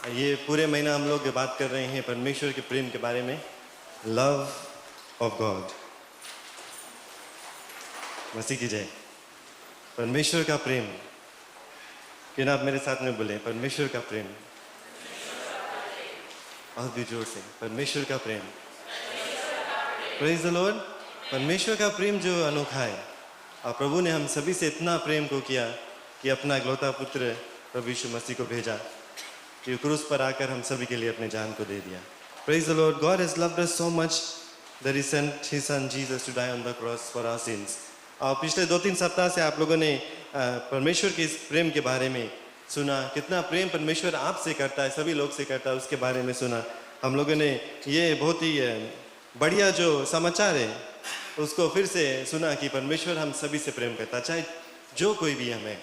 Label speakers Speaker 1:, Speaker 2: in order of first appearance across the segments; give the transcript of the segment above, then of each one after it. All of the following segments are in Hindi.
Speaker 1: ये पूरे महीना हम लोग बात कर रहे हैं परमेश्वर के प्रेम के बारे में, लव ऑफ गॉड। मसीह की जय। परमेश्वर का प्रेम, क्यों ना आप मेरे साथ में बोले, परमेश्वर का प्रेम। और भी जोर से, परमेश्वर का प्रेम। Praise the Lord. परमेश्वर का प्रेम जो अनोखा है, और प्रभु ने हम सभी से इतना प्रेम को किया कि अपना इकलौता पुत्र प्रभु यीशु मसीह को भेजा, कि क्रूस पर आकर हम सभी के लिए अपने जान को दे दिया। Praise the Lord. God has loved us so much that He sent His Son Jesus to die on the cross for our sins. और पिछले 2-3 सप्ताह से आप लोगों ने परमेश्वर के इस प्रेम के बारे में सुना, कितना प्रेम परमेश्वर आपसे करता है, सभी लोग से करता है, उसके बारे में सुना। हम लोगों ने ये बहुत ही बढ़िया जो समाचार है उसको फिर से सुना कि परमेश्वर हम सभी से प्रेम करता है, चाहे जो कोई भी हमें,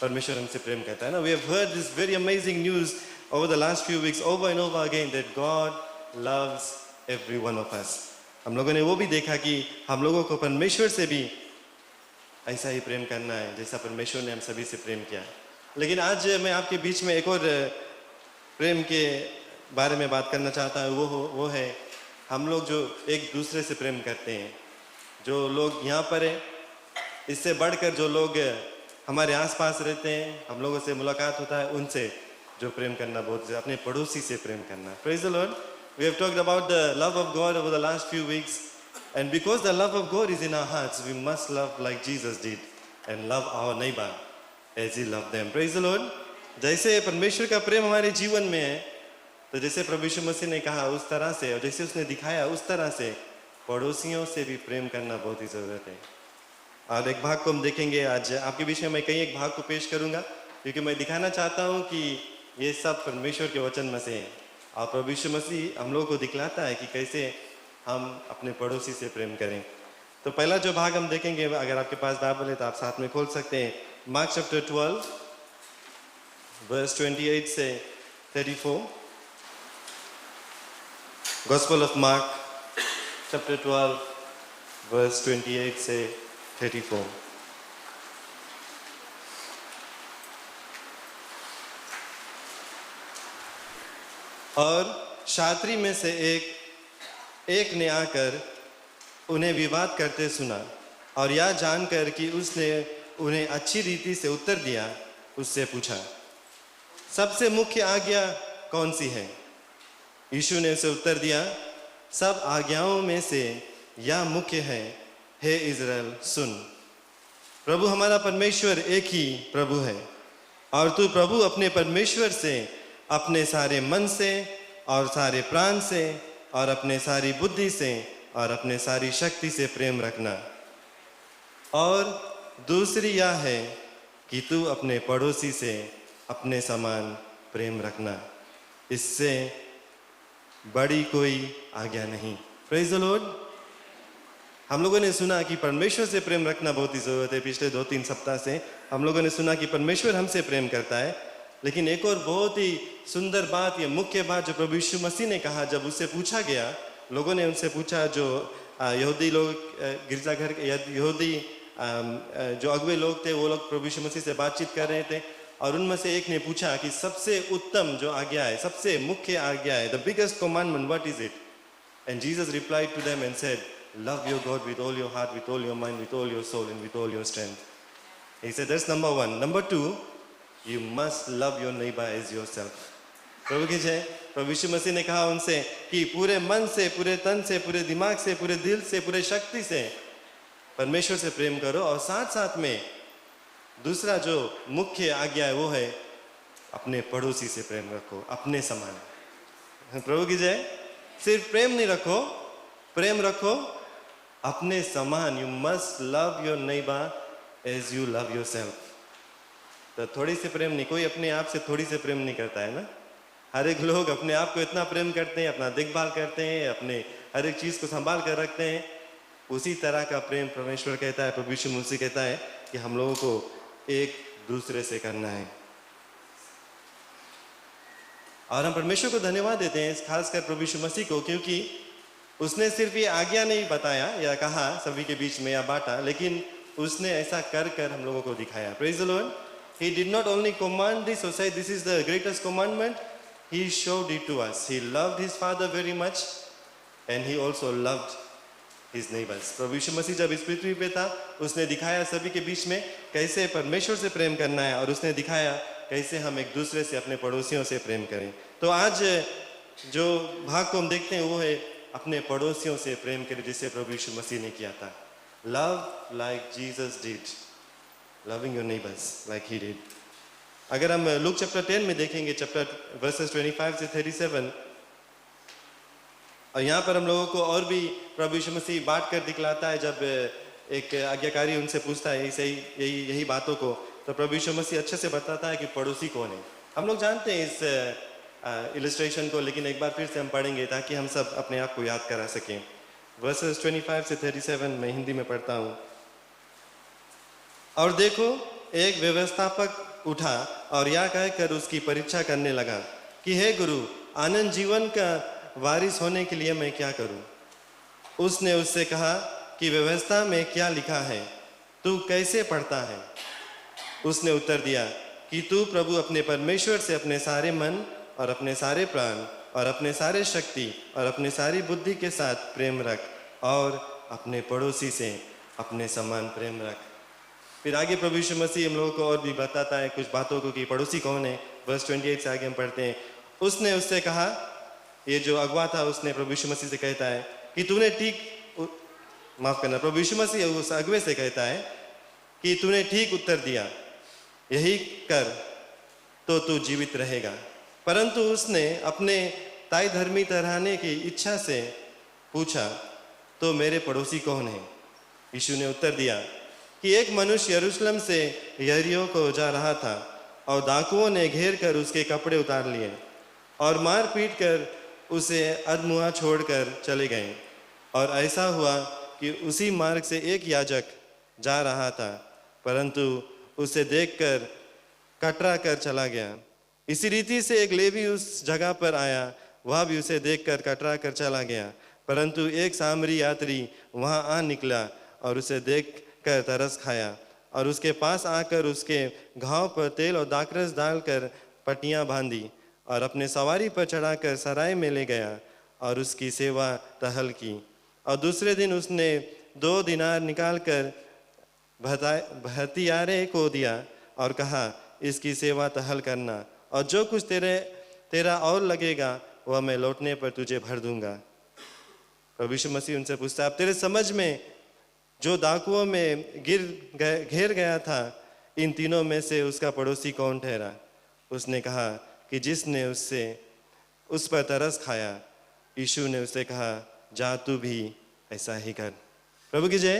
Speaker 1: परमेश्वर हमसे प्रेम करता है ना। We have heard this very amazing news over the last few weeks, over and over again, that God loves every one of us. हम लोगों ने वो भी देखा कि हम लोगों को परमेश्वर से भी ऐसा ही प्रेम करना है जैसा परमेश्वर ने हम सभी से प्रेम किया। लेकिन आज मैं आपके बीच में एक और प्रेम के बारे में बात करना चाहता हूँ। वो है हम लोग जो एक दूसरे से प्रेम करते हैं। जो लोग यहाँ पर हैं, इससे बढ़कर जो लोग हमारे आसपास रहते हैं, हम लोगों से मुलाकात होता है, उनसे जो प्रेम करना बहुत, अपने पड़ोसी से प्रेम करना। Praise the Lord. We have talked about the love of God over the last few weeks, and because the love of God is in our hearts, we must love like Jesus did and love our neighbor as He loved them. Praise the Lord. जैसे परमेश्वर का प्रेम हमारे जीवन में है, तो जैसे प्रभु यीशु मसीह ने कहा उस तरह से, और जैसे उसने दिखाया उस तरह से पड़ोसियों से भी प्रेम करना बहुत ही ज़रूरत है। और एक भाग को हम देखेंगे आज आपके बीच में। मैं कई एक भाग को पेश करूंगा क्योंकि मैं दिखाना चाहता हूं कि ये सब परमेश्वर के वचन में से है, और प्रभु यीशु मसीह हम लोगों को दिखलाता है कि कैसे हम अपने पड़ोसी से प्रेम करें। तो पहला जो भाग हम देखेंगे, अगर आपके पास बाइबल है तो आप साथ में खोल सकते हैं। मार्क चैप्टर 12 वर्स 28 से 34। Gospel of Mark chapter 12 verse 28 से 34। और शास्त्री में से एक ने आकर उन्हें विवाद करते सुना, और यह जानकर कि उसने उन्हें अच्छी रीति से उत्तर दिया, उससे पूछा, सबसे मुख्य आज्ञा कौन सी है? यीशु ने उसे उत्तर दिया, सब आज्ञाओं में से यह मुख्य है, हे इज़राइल सुन, प्रभु हमारा परमेश्वर एक ही प्रभु है, और तू प्रभु अपने परमेश्वर से अपने सारे मन से और सारे प्राण से और अपने सारी बुद्धि से और अपने सारी शक्ति से प्रेम रखना। और दूसरी यह है कि तू अपने पड़ोसी से अपने समान प्रेम रखना। इससे बड़ी कोई आज्ञा नहीं। Praise the Lord. हम लोगों ने सुना कि परमेश्वर से प्रेम रखना बहुत ही ज़रूरत है। पिछले 2-3 सप्ताह से हम लोगों ने सुना कि परमेश्वर हमसे प्रेम करता है, लेकिन एक और बहुत ही सुंदर बात, ये मुख्य बात जो प्रभु यीशु मसीह ने कहा, जब उससे पूछा गया, लोगों ने उनसे पूछा, जो यहूदी लोग, गिरजाघर यहूदी जो अगुवे लोग थे, वो लोग प्रभु यीशु मसीह से बातचीत कर रहे थे, और उनमें से एक ने पूछा कि सबसे उत्तम जो आज्ञा है, सबसे मुख्य आज्ञा है, the biggest commandment, what is it? And Jesus replied to them and said, love your God with all your heart, with all your mind, with all your soul, and with all your strength. He said, that's number 1. Number 2, you must love your neighbor as yourself. प्रभु की जय। प्रभु यीशु मसीह ने कहा उनसे कि पूरे मन से, पूरे तन से, पूरे दिमाग से, पूरे दिल से, पूरे शक्ति से परमेश्वर से प्रेम करो, और साथ साथ में दूसरा जो मुख्य आज्ञा है वो है अपने पड़ोसी से प्रेम रखो, अपने समान। प्रभु की जय। सिर्फ प्रेम नहीं रखो, प्रेम रखो अपने समान। You must love your neighbour as you love yourself. तो थोड़ी से प्रेम नहीं, कोई अपने आप से थोड़ी से प्रेम नहीं करता है ना। हर एक लोग अपने आप को इतना प्रेम करते हैं, अपना देखभाल करते हैं, अपने हर एक चीज़ को संभाल कर रखते हैं। उसी तरह का प्रेम परमेश्वर कहता है, प्रभु यीशु मसीह कहता है कि हम लोगों को एक दूसरे से करना है। और हम परमेश्वर को धन्यवाद देते हैं, खासकर प्रभु यीशु मसीह को, क्योंकि उसने सिर्फ ये आज्ञा नहीं बताया या कहा सभी के बीच में या बांटा, लेकिन उसने ऐसा कर कर हम लोगों को दिखाया। Praise the Lord. He did not only command this or say this is the greatest commandment, He showed it to us. He loved his Father very much and he also loved his neighbors. प्रभु यीशु मसीह जब इस पृथ्वी पे था, उसने दिखाया सभी के बीच में कैसे परमेश्वर से प्रेम करना है और उसने दिखाया कैसे हम एक दूसरे से अपने पड़ोसियों से प्रेम करें। तो आज जो भाग को हम देखते हैं वो है अपने पड़ोसियों से प्रेम करें, जिसे प्रभु यीशु मसीह ने किया था। Love like Jesus did, loving your neighbors like he did. अगर हम लूक चैप्टर 10 में देखेंगे, चैप्टर वर्सेस 25 से 37, और यहाँ पर हम लोगों को और भी प्रभु यीशु मसीह बांट कर दिखलाता है। जब एक आज्ञाकारी उनसे पूछता है यही बातों को, तो प्रभु यीशु मसीह अच्छे से बताता है कि पड़ोसी कौन है। हम लोग जानते हैं इस इलस्ट्रेशन को, लेकिन एक बार फिर से हम पढ़ेंगे ताकि हम सब अपने आप को याद करा सकें। वर्सेस 25 से 37 मैं हिंदी में पढ़ता हूँ। और देखो, एक व्यवस्थापक उठा और यह कहकर उसकी परीक्षा करने लगा कि हे गुरु, आनंद जीवन का वारिस होने के लिए मैं क्या करूं? उसने उससे कहा कि व्यवस्था में क्या लिखा है, तू कैसे पढ़ता है? उसने उत्तर दिया कि तू प्रभु अपने परमेश्वर से अपने सारे मन और अपने सारे प्राण और अपने सारे शक्ति और अपने सारी बुद्धि के साथ प्रेम रख, और अपने पड़ोसी से अपने समान प्रेम रख। फिर आगे प्रभु यीशु मसीह हम लोगों को और भी बताता है कुछ बातों को कि पड़ोसी कौन है। वर्स 28 से आगे हम पढ़ते हैं। उसने उससे कहा, ये जो अगवा था उसने प्रभु यीशु मसीह से कहता है कि तूने माफ करना, प्रभु यीशु मसीह उस अगवे से कहता है कि तूने ठीक उत्तर दिया, यही कर तो तू जीवित रहेगा। परंतु उसने अपने ताई धर्मी ठहराने की इच्छा से पूछा, तो मेरे पड़ोसी कौन है? यीशु ने उत्तर दिया कि एक मनुष्य यरूशलेम से यरीहो को जा रहा था और डाकुओं ने घेर कर उसके कपड़े उतार लिए और मार पीट कर उसे अधमुआ छोड़कर चले गए। और ऐसा हुआ कि उसी मार्ग से एक याजक जा रहा था, परंतु उसे देखकर कतरा कर चला गया। इसी रीति से एक लेवी उस जगह पर आया, वह भी उसे देखकर कतरा कर चला गया। परंतु एक सामरी यात्री वहां आ निकला और उसे देख कर तरस खाया और उसके पास आकर उसके घाव पर तेल और दाखरस डालकर पट्टियां बांधी और अपने सवारी पर चढ़ाकर सराय में ले गया और उसकी सेवा टहल की। और दूसरे दिन उसने 2 दिनार निकालकर भतियारे को दिया और कहा, इसकी सेवा टहल करना, और जो कुछ तेरा और लगेगा वह मैं लौटने पर तुझे भर दूंगा। प्रभु यीशु मसीह उनसे पूछता है, अब तेरे समझ में जो डाकुओं में घेर गया था, इन तीनों में से उसका पड़ोसी कौन ठहरा? उसने कहा कि जिसने उस पर तरस खाया। यीशु ने उससे कहा, जा तू भी ऐसा ही कर। प्रभु की जय।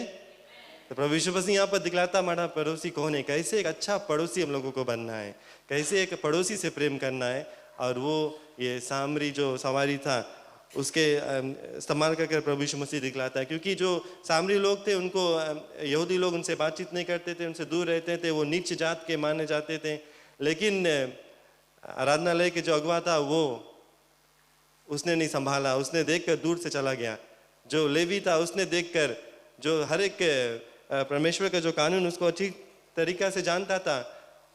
Speaker 1: तो प्रभु यीशु मसीह यहाँ पर दिखलाता हमारा पड़ोसी कौन है, कैसे एक अच्छा पड़ोसी हम लोगों को बनना है, कैसे एक पड़ोसी से प्रेम करना है। और वो ये सामरी जो सवारी था उसके इस्तेमाल करके प्रभु यीशु मसीह दिखलाता है, क्योंकि जो सामरी लोग थे उनको यहूदी लोग उनसे बातचीत नहीं करते थे, उनसे दूर रहते थे, वो नीच जात के माने जाते थे। लेकिन आराधनालय के जो अगवा था वो उसने नहीं संभाला, उसने देखकर दूर से चला गया। जो लेवी था उसने देखकर, जो हर एक परमेश्वर का जो कानून उसको अच्छी तरीका से जानता था,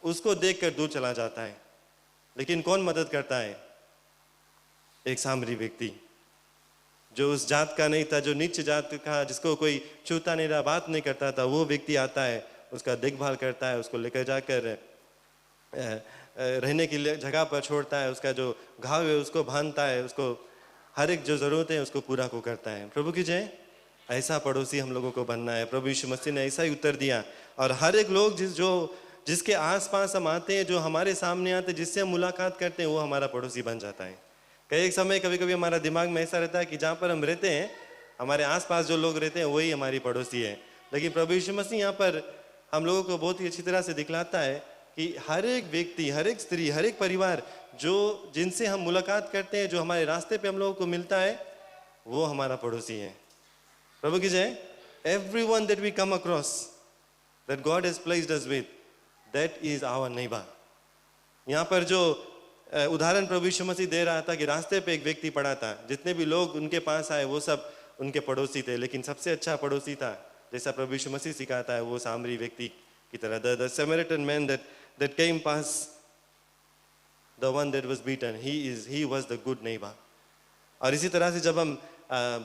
Speaker 1: उसको देखकर दूर चला जाता है। लेकिन कौन मदद करता है? एक सामरी व्यक्ति जो उस जात का नहीं था, जो नीच जात का, जिसको कोई छूता नहीं रहा, बात नहीं करता था, वो व्यक्ति आता है, उसका देखभाल करता है, उसको लेकर जाकर रहने की जगह पर छोड़ता है, उसका जो घाव है उसको बांधता है, उसको हर एक जो ज़रूरत है उसको पूरा को करता है। प्रभु की जय। ऐसा पड़ोसी हम लोगों को बनना है। प्रभु यीशु मसीह ने ऐसा ही उत्तर दिया। और हर एक लोग जिसके आसपास हम आते हैं, जो हमारे सामने आते हैं, जिससे हम मुलाकात करते हैं, वो हमारा पड़ोसी बन जाता है। कभी कभी हमारा दिमाग में ऐसा रहता है कि जहाँ पर हम रहते हैं, हमारे आसपास जो लोग रहते हैं वही हमारी पड़ोसी है। लेकिन प्रभु यीशु मसीह यहाँ पर हम लोगों को बहुत ही अच्छी तरह से दिखलाता है कि हर एक व्यक्ति, हर एक स्त्री, हर एक परिवार जिनसे हम मुलाकात करते हैं, जो हमारे रास्ते पे हम लोगों को मिलता है, वो हमारा पड़ोसी है। प्रभु की जय। Everyone that we come across, that God has placed us with, that is our neighbor. यहाँ पर जो उदाहरण प्रभु यीशु मसीह दे रहा था कि रास्ते पे एक व्यक्ति पड़ा था, जितने भी लोग उनके पास आए वो सब उनके पड़ोसी थे, लेकिन सबसे अच्छा पड़ोसी था, जैसा प्रभु यीशु मसीह सिखाता है, वो सामरी व्यक्ति की तरह। The Samaritan man that came past the one that was beaten. He was the good neighbor. और इसी तरह से जब हम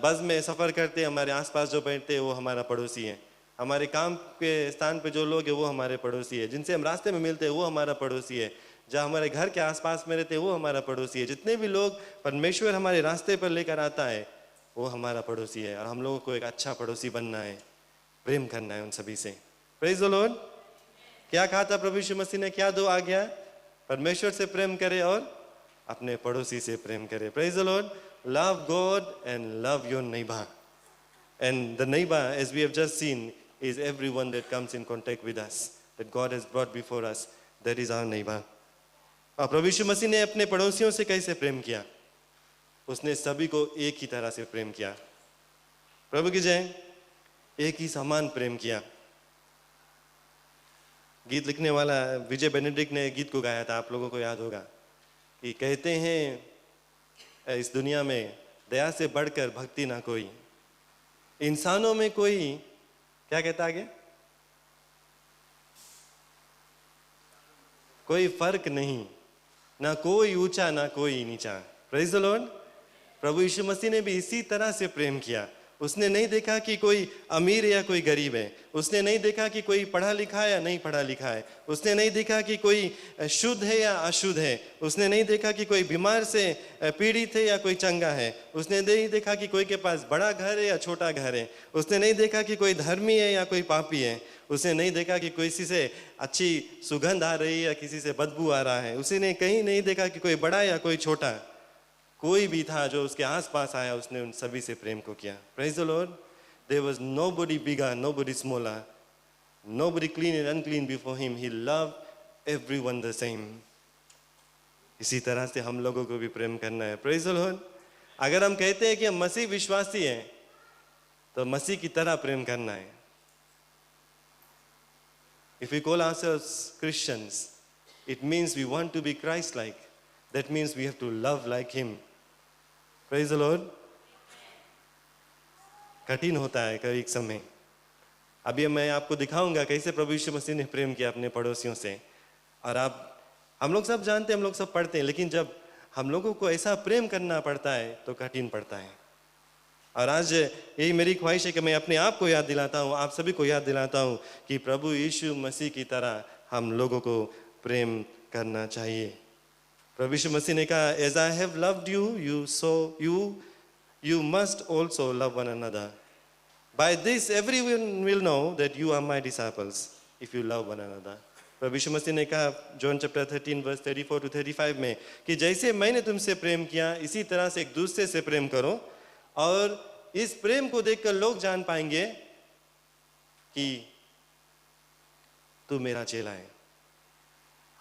Speaker 1: बस में सफ़र करते हैं, हमारे आसपास जो बैठते हैं वो हमारा पड़ोसी है, हमारे काम के स्थान पे जो लोग हैं वो हमारे पड़ोसी है, जिनसे हम रास्ते में मिलते हैं वो हमारा पड़ोसी है, जहाँ हमारे घर के आसपास में रहते हैं वो हमारा पड़ोसी है। जितने भी लोग परमेश्वर हमारे रास्ते पर लेकर आता है वो हमारा पड़ोसी है, और हम लोगों को एक अच्छा पड़ोसी बनना है, प्रेम करना है उन सभी से। Praise the Lord. क्या कहा था प्रभु यीशु मसीह ने? क्या दो आज्ञा? परमेश्वर से प्रेम करे और अपने पड़ोसी से प्रेम करे। Praise the Lord. Love God and love your neighbor. And the neighbor, as we have just seen, is everyone that comes in contact with us, that God has brought before us. That is our neighbor. और प्रभु यीशु मसीह ने अपने पड़ोसियों से कैसे प्रेम किया? उसने सभी को एक ही तरह से प्रेम किया। प्रभु की जय। एक ही समान प्रेम किया। गीत लिखने वाला विजय बेनेडिक्ट ने गीत को गाया था, आप लोगों को याद होगा, कि कहते हैं इस दुनिया में दया से बढ़कर भक्ति ना कोई, इंसानों में कोई, क्या कहता आगे, कोई फर्क नहीं, ना कोई ऊंचा ना कोई नीचा। Praise the Lord. प्रभु यीशु मसीह ने भी इसी तरह से प्रेम किया। उसने नहीं देखा कि कोई अमीर है या कोई गरीब है, उसने नहीं देखा कि कोई पढ़ा लिखा है या नहीं पढ़ा लिखा है, उसने नहीं देखा कि कोई शुद्ध है या अशुद्ध है, उसने नहीं देखा कि कोई बीमार से पीड़ित है या कोई चंगा है, उसने नहीं देखा कि कोई के पास बड़ा घर है या छोटा घर है, उसने नहीं देखा कि कोई धर्मी है या कोई पापी है, उसने नहीं देखा कि किसी से अच्छी सुगंध आ रही है या किसी से बदबू आ रहा है, उसने कहीं नहीं देखा कि कोई बड़ा या कोई छोटा, कोई भी था जो उसके आसपास आया, उसने उन सभी से प्रेम को किया। Praise the Lord. There was nobody bigger, nobody smaller, nobody clean and unclean before him. He loved everyone the same. इसी तरह से हम लोगों को भी प्रेम करना है। Praise the Lord. अगर हम कहते हैं कि हम मसीह विश्वासी हैं तो मसीह की तरह प्रेम करना है। If we call ourselves Christians, it means we want to be Christ-like. That means we have to love like Him. Praise the Lord. कठिन होता है कई एक समय। अभी मैं आपको दिखाऊंगा कैसे प्रभु यीशु मसीह ने प्रेम किया अपने पड़ोसियों से। और हम लोग सब जानते हैं, हम लोग सब पढ़ते हैं, लेकिन जब हम लोगों को ऐसा प्रेम करना पड़ता है तो कठिन पड़ता है। और आज यही मेरी ख्वाहिश है कि मैं अपने आप को याद दिलाता हूँ, आप सभी को याद दिलाता हूँ कि प्रभु यीशु मसीह की तरह हम लोगों को प्रेम करना चाहिए। प्रभु यीशु मसीह ने कहा, As I have loved you, you must also love one another. By this everyone will know that you are my disciples, if you love one another. प्रभु यीशु मसीह ने कहा जॉन चैप्टर 13 वर्स 34 to 35 में कि जैसे मैंने तुमसे प्रेम किया इसी तरह से एक दूसरे से प्रेम करो, और इस प्रेम को देखकर लोग जान पाएंगे कि तू मेरा चेला है।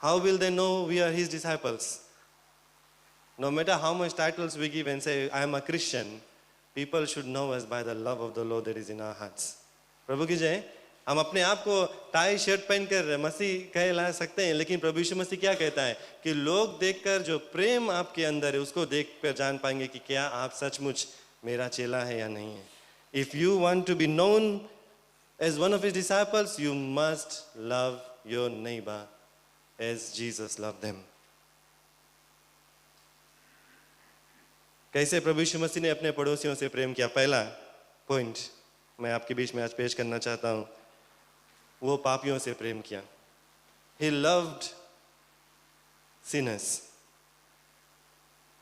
Speaker 1: How will they know we are his disciples? No matter how much titles we give and say I am a Christian, people should know us by the love of the Lord that is in our hearts. प्रभु की जय। हम अपने आप को टाई शर्ट पहनकर मसीह कहला सकते हैं, लेकिन प्रभु यीशु मसीह क्या कहता है कि लोग देखकर जो प्रेम आपके अंदर है उसको देखकर जान पाएंगे कि क्या आप सचमुच मेरा चेला है या नहीं है। If you want to be known as one of his disciples, you must love your neighbor as Jesus loved them. कैसे प्रभु यीशु मसीह ने अपने पड़ोसियों से प्रेम किया? पहला पॉइंट मैं आपके बीच में आज पेश करना चाहता हूं, वो पापियों से प्रेम किया। He loved sinners.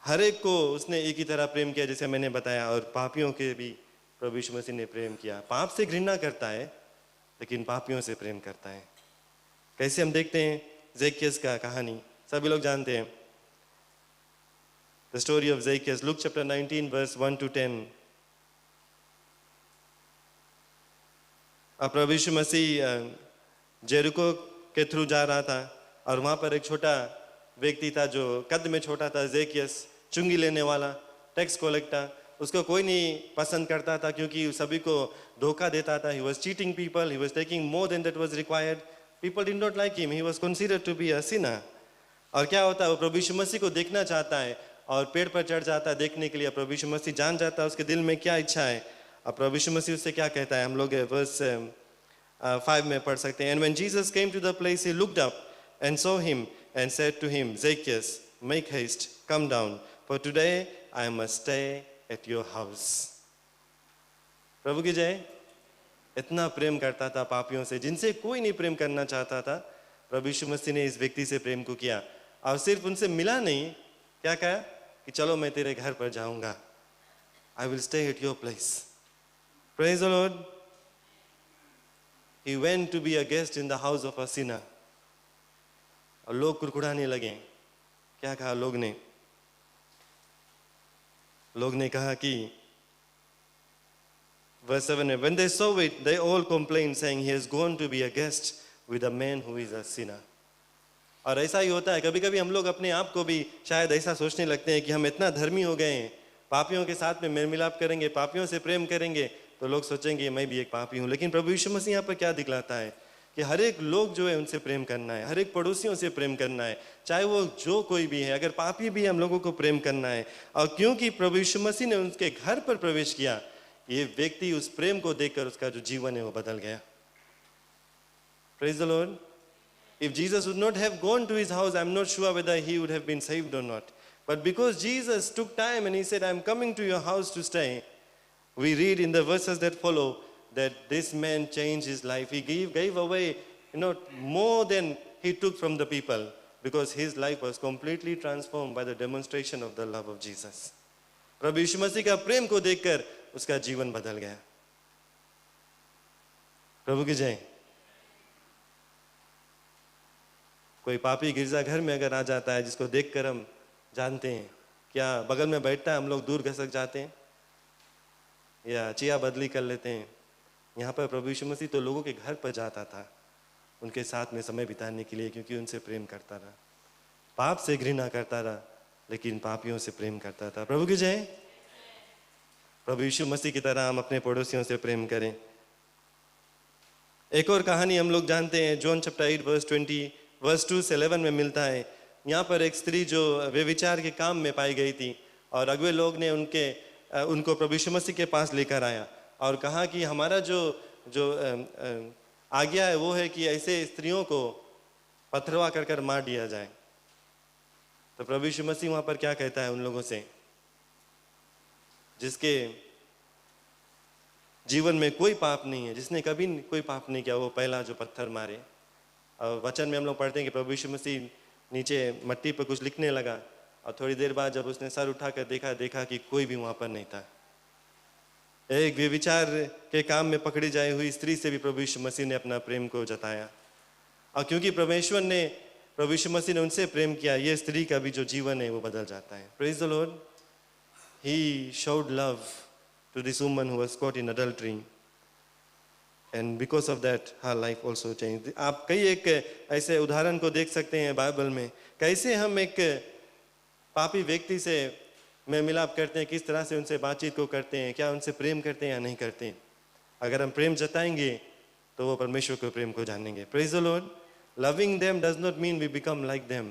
Speaker 1: हर एक को उसने एक ही तरह प्रेम किया जैसे मैंने बताया, और पापियों के भी प्रभु यीशु मसीह ने प्रेम किया। पाप से घृणा करता है लेकिन पापियों से प्रेम करता है। कैसे हम देखते हैं ज़ेकियस का कहानी सभी लोग जानते हैं। The story of Zacchaeus, Luke chapter 19 verse 1 to 10. प्रभु यीशु मसीह जेरिको के थ्रू जा रहा था और वहाँ पर एक छोटा व्यक्ति था जो कद में छोटा था, ज़ेकियस, चुंगी लेने वाला, टैक्स कलेक्टर। उसको कोई नहीं पसंद करता था क्योंकि सभी को धोखा देता था। He was cheating people, he was taking more than that was required. People did not like him, he was considered to be a sinner. और क्या होता है, वो प्रभु यीशु मसीह को देखना चाहता है और पेड़ पर चढ़ जाता है देखने के लिए। प्रभु यीशु मसीह जान जाता है उसके दिल में क्या इच्छा है। अब प्रभु यीशु मसीह उससे क्या कहता है, हम लोग वर्स 5 में पढ़ सकते हैं। And when Jesus came to the place, he looked up and saw him and said to him, Zacchaeus, make haste, come down, for today I must stay at your house. प्रभु की जय। इतना प्रेम करता था पापियों से, जिनसे कोई नहीं प्रेम करना चाहता था। प्रभु यीशु मसीह ने इस व्यक्ति से प्रेम को किया, और सिर्फ उनसे मिला नहीं, क्या कहा कि चलो मैं तेरे घर पर जाऊंगा, I will stay at your place. Praise the Lord. He went to be a guest in the house of a sinner. और लोग कुड़कुड़ाने लगे। क्या कहा लोग ने? लोग ने कहा कि verse 7, when they saw it, they all complained, saying, he has gone to be a guest with a man who is a sinner. और ऐसा ही होता है, कभी कभी हम लोग अपने आप को भी शायद ऐसा सोचने लगते हैं कि हम इतना धर्मी हो गए हैं, पापियों के साथ में मेल मिलाप करेंगे, पापियों से प्रेम करेंगे तो लोग सोचेंगे मैं भी एक पापी हूँ। लेकिन प्रभु यीशु मसीह यहाँ पर क्या दिखलाता है कि हर एक लोग जो है उनसे प्रेम करना है, हर एक पड़ोसियों से प्रेम करना है, चाहे वो जो कोई भी है, अगर पापी भी हम लोगों को प्रेम करना है। और क्योंकि प्रभु यीशु मसीह ने उनके घर पर प्रवेश किया, ये व्यक्ति उस प्रेम को देखकर उसका जो जीवन है वो बदल गया। Praise the Lord. If Jesus would not have gone to his house, I'm not sure whether he would have been saved or not. But because Jesus took time and he said, I'm coming to your house to stay, we read in the verses that follow that this man changed his life. He gave away, more than he took from the people, because his life was completely transformed by the demonstration of the love of Jesus. प्रभु यीशु मसीह का प्रेम को देखकर उसका जीवन बदल गया। प्रभु की जय। कोई पापी गिरजाघर में अगर आ जाता है, जिसको देखकर हम जानते हैं, क्या बगल में बैठता है हम लोग दूर खसक जाते हैं या चिया बदली कर लेते हैं? यहाँ पर प्रभु यीशु मसीह तो लोगों के घर पर जाता था उनके साथ में समय बिताने के लिए, क्योंकि उनसे प्रेम करता रहा। पाप से घृणा करता रहा, लेकिन पापियों से प्रेम करता था। प्रभु की जय। प्रभु यीशु मसीह की तरह हम अपने पड़ोसियों से प्रेम करें। एक और कहानी हम लोग जानते हैं, जॉन चैप्टर 8 वर्स 2 से 11 में मिलता है। यहाँ पर एक स्त्री जो व्यभिचार के काम में पाई गई थी, और अगुए लोग ने उनको प्रभु यीशु मसीह के पास लेकर आया और कहा कि हमारा जो आज्ञा है वो है कि ऐसे स्त्रियों को पथरवा कर मार दिया जाए। तो प्रभु यीशु मसीह वहाँ पर क्या कहता है उन लोगों से, जिसके जीवन में कोई पाप नहीं है, जिसने कभी कोई पाप नहीं किया, वो पहला जो पत्थर मारे। और वचन में हम लोग पढ़ते हैं कि प्रभु यीशु मसीह नीचे मट्टी पर कुछ लिखने लगा, और थोड़ी देर बाद जब उसने सर उठाकर देखा कि कोई भी वहाँ पर नहीं था। एक व्यभिचार के काम में पकड़ी जाई हुई स्त्री से भी प्रभु यीशु मसीह ने अपना प्रेम को जताया, और क्योंकि प्रभु यीशु मसीह ने उनसे प्रेम किया, ये स्त्री का भी जो जीवन है वो बदल जाता है। Praise the Lord. He showed love to this woman who was caught in adultery, and because of that her life also changed. आप कई एक ऐसे उदाहरण को देख सकते हैं बाइबल में, कैसे हम एक पापी व्यक्ति से में मिलाप करते हैं, किस तरह से उनसे बातचीत को करते हैं, क्या उनसे प्रेम करते हैं या नहीं करते हैं। अगर हम प्रेम जताएंगे तो वो परमेश्वर के प्रेम को जानेंगे। Praise the Lord. Loving them does not mean we become like them.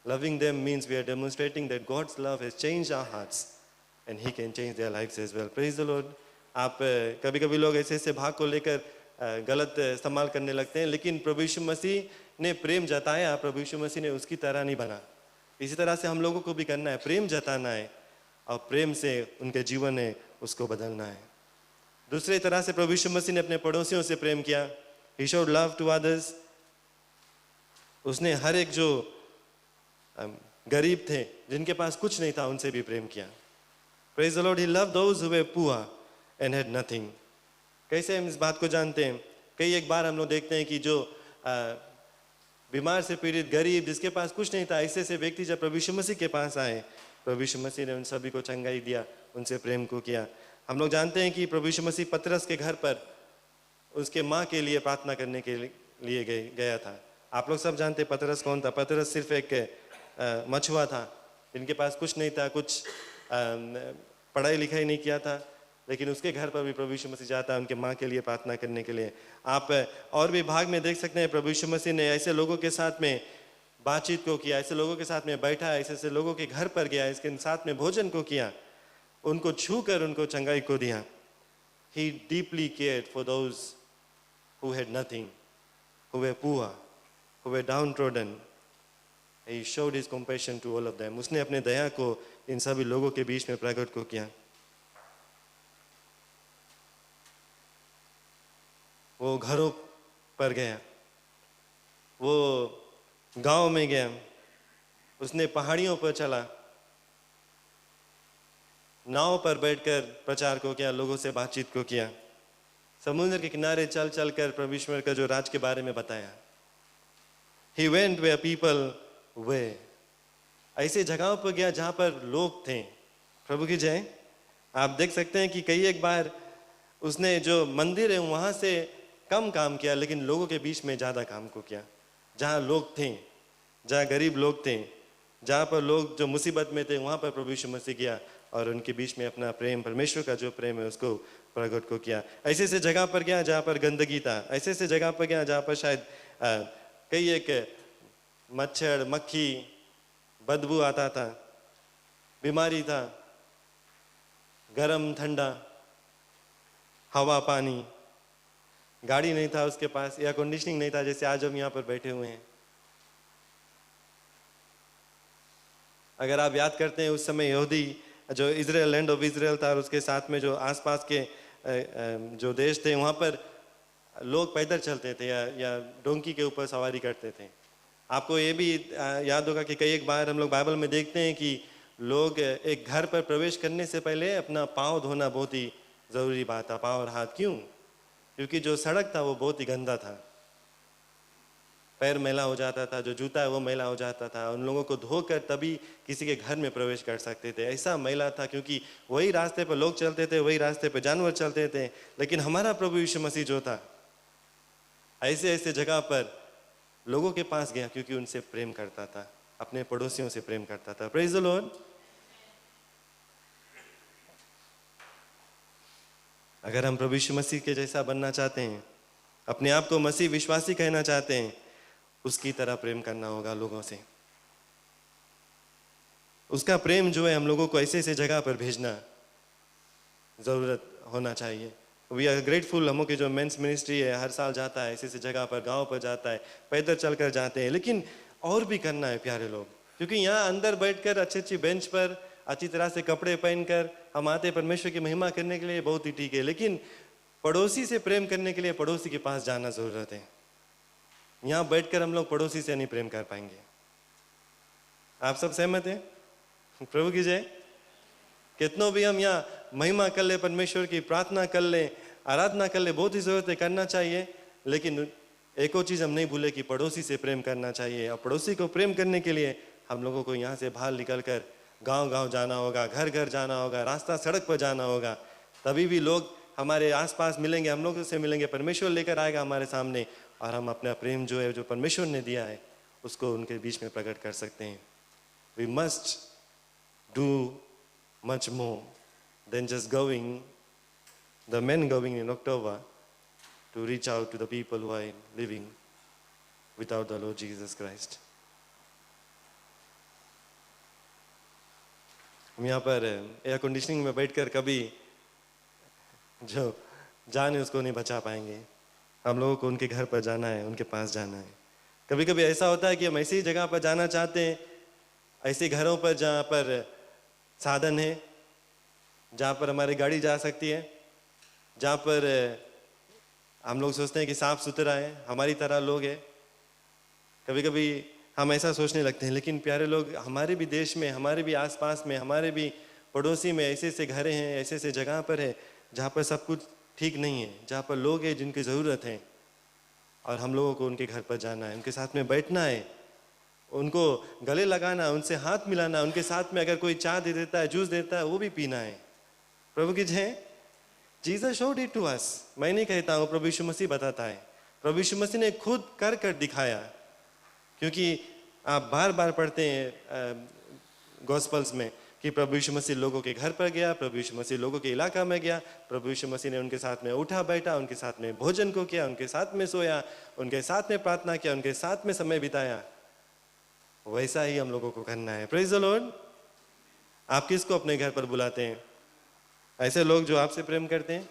Speaker 1: Loving them means we are demonstrating that God's love has changed our hearts and He can change their lives as well. Praise the Lord. आप कभी कभी लोग ऐसे भाग को लेकर गलत इस्तेमाल करने लगते हैं, लेकिन प्रभु यीशु मसीह ने प्रेम जताया, प्रभु यीशु मसीह ने उसकी तरह नहीं बना। इसी तरह से हम लोगों को भी करना है, प्रेम जताना है और प्रेम से उनके जीवन है उसको बदलना है। दूसरी तरह से प्रभु यीशु मसीह ने अपने पड़ोसियों से प्रेम किया। He showed love to others. उसने हर एक जो गरीब थे, जिनके पास कुछ नहीं था, उनसे भी प्रेम किया। Praise the Lord. He loved those who were poor and had nothing. कैसे हम इस बात को जानते हैं? कई एक बार हम लोग देखते हैं कि जो बीमार से पीड़ित गरीब, जिसके पास कुछ नहीं था, ऐसे व्यक्ति जब प्रभु यीशु मसीह के पास आए, प्रभु यीशु मसीह ने उन सभी को चंगाई दिया, उनसे प्रेम को किया। हम लोग जानते हैं कि प्रभु यीशु मसीह पतरस के घर पर उसके माँ के लिए प्रार्थना करने के लिए गया था। आप लोग सब जानते हैं पतरस कौन था। पतरस सिर्फ एक मछुआ था, जिनके पास कुछ नहीं था, कुछ पढ़ाई लिखाई नहीं किया था, लेकिन उसके घर पर भी प्रभु यीशु मसीह जाता है उनके माँ के लिए प्रार्थना करने के लिए। आप और भी भाग में देख सकते हैं, प्रभु यीशु मसीह ने ऐसे लोगों के साथ में बातचीत को किया, ऐसे लोगों के साथ में बैठा, ऐसे लोगों के घर पर गया, इसके साथ में भोजन को किया, उनको छू कर उनको चंगाई को दिया। He deeply cared for those who had nothing, who were poor, who were downtrodden. He showed his compassion to all of them. उसने अपने दया को इन सभी लोगों के बीच में प्रकट को किया। वो घरों पर गया, वो गांव में गया, उसने पहाड़ियों पर चला, नाव पर बैठकर प्रचार को किया, लोगों से बातचीत को किया, समुद्र के किनारे चल चल कर परमेश्वर का जो राज के बारे में बताया। He went where people were. ऐसे जगहों पर गया जहां पर लोग थे। प्रभु की जय। आप देख सकते हैं कि कई एक बार उसने जो मंदिर है वहां से कम काम किया, लेकिन लोगों के बीच में ज्यादा काम को किया। जहां लोग थे, जहां गरीब लोग थे, जहां पर लोग जो मुसीबत में थे, वहां पर प्रभु यीशु मसीह गया और उनके बीच में अपना प्रेम, परमेश्वर का जो प्रेम है उसको प्रकट को किया। ऐसे ऐसे जगह पर गया जहाँ पर गंदगी था, ऐसे ऐसे जगह पर गया जहाँ पर शायद कई एक मच्छर, मक्खी, बदबू आता था, बीमारी था, गरम ठंडा, हवा पानी, गाड़ी नहीं था उसके पास, एयर कंडीशनिंग नहीं था जैसे आज हम यहाँ पर बैठे हुए हैं। अगर आप याद करते हैं उस समय यहूदी जो इजराइल, लैंड ऑफ इजराइल था और उसके साथ में जो आसपास के जो देश थे, वहाँ पर लोग पैदल चलते थे या डोंकी के ऊपर सवारी करते थे। आपको ये भी याद होगा कि कई एक बार हम लोग बाइबल में देखते हैं कि लोग एक घर पर प्रवेश करने से पहले अपना पाँव धोना बहुत ही ज़रूरी बात था, पाँव और हाथ। क्यों? क्योंकि जो सड़क था वो बहुत ही गंदा था, पैर मैला हो जाता था, जो जूता है वो मैला हो जाता था। उन लोगों को धोकर तभी किसी के घर में प्रवेश कर सकते थे, ऐसा मैला था। क्योंकि वही रास्ते पर लोग चलते थे, वही रास्ते पर जानवर चलते थे, लेकिन हमारा प्रभु यीशु मसीह जो था ऐसे ऐसे जगह पर लोगों के पास गया क्योंकि उनसे प्रेम करता था, अपने पड़ोसियों से प्रेम करता था। Praise the Lord. अगर हम प्रभु यीशु मसीह के जैसा बनना चाहते हैं, अपने आप को मसीह विश्वासी कहना चाहते हैं, उसकी तरह प्रेम करना होगा लोगों से। उसका प्रेम जो है हम लोगों को ऐसे ऐसे जगह पर भेजना जरूरत होना चाहिए। वी आर ग्रेटफुल, हम के जो मेंस मिनिस्ट्री है हर साल जाता है ऐसे ऐसे जगह पर, गांव पर जाता है, पैदल चलकर जाते हैं। लेकिन और भी करना है प्यारे लोग, क्योंकि यहाँ अंदर बैठकर अच्छी अच्छी बेंच पर अच्छी तरह से कपड़े पहनकर हम आते परमेश्वर की महिमा करने के लिए, बहुत ही ठीक है, लेकिन पड़ोसी से प्रेम करने के लिए पड़ोसी के पास जाना जरूरत है। यहाँ बैठकर हम लोग पड़ोसी से नहीं प्रेम कर पाएंगे। आप सब सहमत हैं? प्रभु की जय। कितनों भी हम यहाँ महिमा कर ले, परमेश्वर की प्रार्थना कर ले, आराधना कर ले, बहुत ही जरूरत है, करना चाहिए, लेकिन एक और चीज हम नहीं भूले कि पड़ोसी से प्रेम करना चाहिए। और पड़ोसी को प्रेम करने के लिए हम लोगों को यहाँ से बाहर निकल कर गाँव गाँव जाना होगा, घर घर जाना होगा, रास्ता सड़क पर जाना होगा। तभी भी लोग हमारे आसपास मिलेंगे, हम लोगों से मिलेंगे, परमेश्वर लेकर आएगा हमारे सामने, और हम अपना प्रेम जो है, जो परमेश्वर ने दिया है, उसको उनके बीच में प्रकट कर सकते हैं। We must do much more than just going, the men going in October, to reach out to the people who are living without the Lord Jesus Christ. हम यहाँ पर एयर कंडीशनिंग में बैठकर कभी जो जान है उसको नहीं बचा पाएंगे। हम लोगों को उनके घर पर जाना है, उनके पास जाना है। कभी कभी ऐसा होता है कि हम ऐसी जगह पर जाना चाहते हैं, ऐसे घरों पर जहाँ पर साधन है, जहाँ पर हमारी गाड़ी जा सकती है, जहाँ पर हम लोग सोचते हैं कि साफ सुथरा है, हमारी तरह लोग हैं। कभी कभी हम ऐसा सोचने लगते हैं, लेकिन प्यारे लोग, हमारे भी देश में, हमारे भी आसपास में, हमारे भी पड़ोसी में ऐसे ऐसे घरें हैं, ऐसे ऐसे जगह पर है जहाँ पर सब कुछ ठीक नहीं है, जहाँ पर लोग हैं जिनकी ज़रूरत है, और हम लोगों को उनके घर पर जाना है, उनके साथ में बैठना है, उनको गले लगाना, उनसे हाथ मिलाना, उनके साथ में अगर कोई चाय दे देता है, जूस देता है, वो भी पीना है। प्रभु की जय। Jesus showed it to us. मैं नहीं कहता हूँ, प्रभु यीशु मसीह बताता है। प्रभु यीशु मसीह ने खुद कर कर दिखाया। क्योंकि आप बार बार पढ़ते हैं गॉस्पल्स में कि प्रभु यीशु मसीह लोगों के घर पर गया, प्रभु यीशु मसीह लोगों के इलाका में गया, प्रभु यीशु मसीह ने उनके साथ में उठा बैठा, उनके साथ में भोजन को किया, उनके साथ में सोया, उनके साथ में प्रार्थना किया, उनके साथ में समय बिताया। वैसा ही हम लोगों को करना है। Praise the Lord. आप किसको अपने घर पर बुलाते हैं? ऐसे लोग जो आपसे प्रेम करते हैं,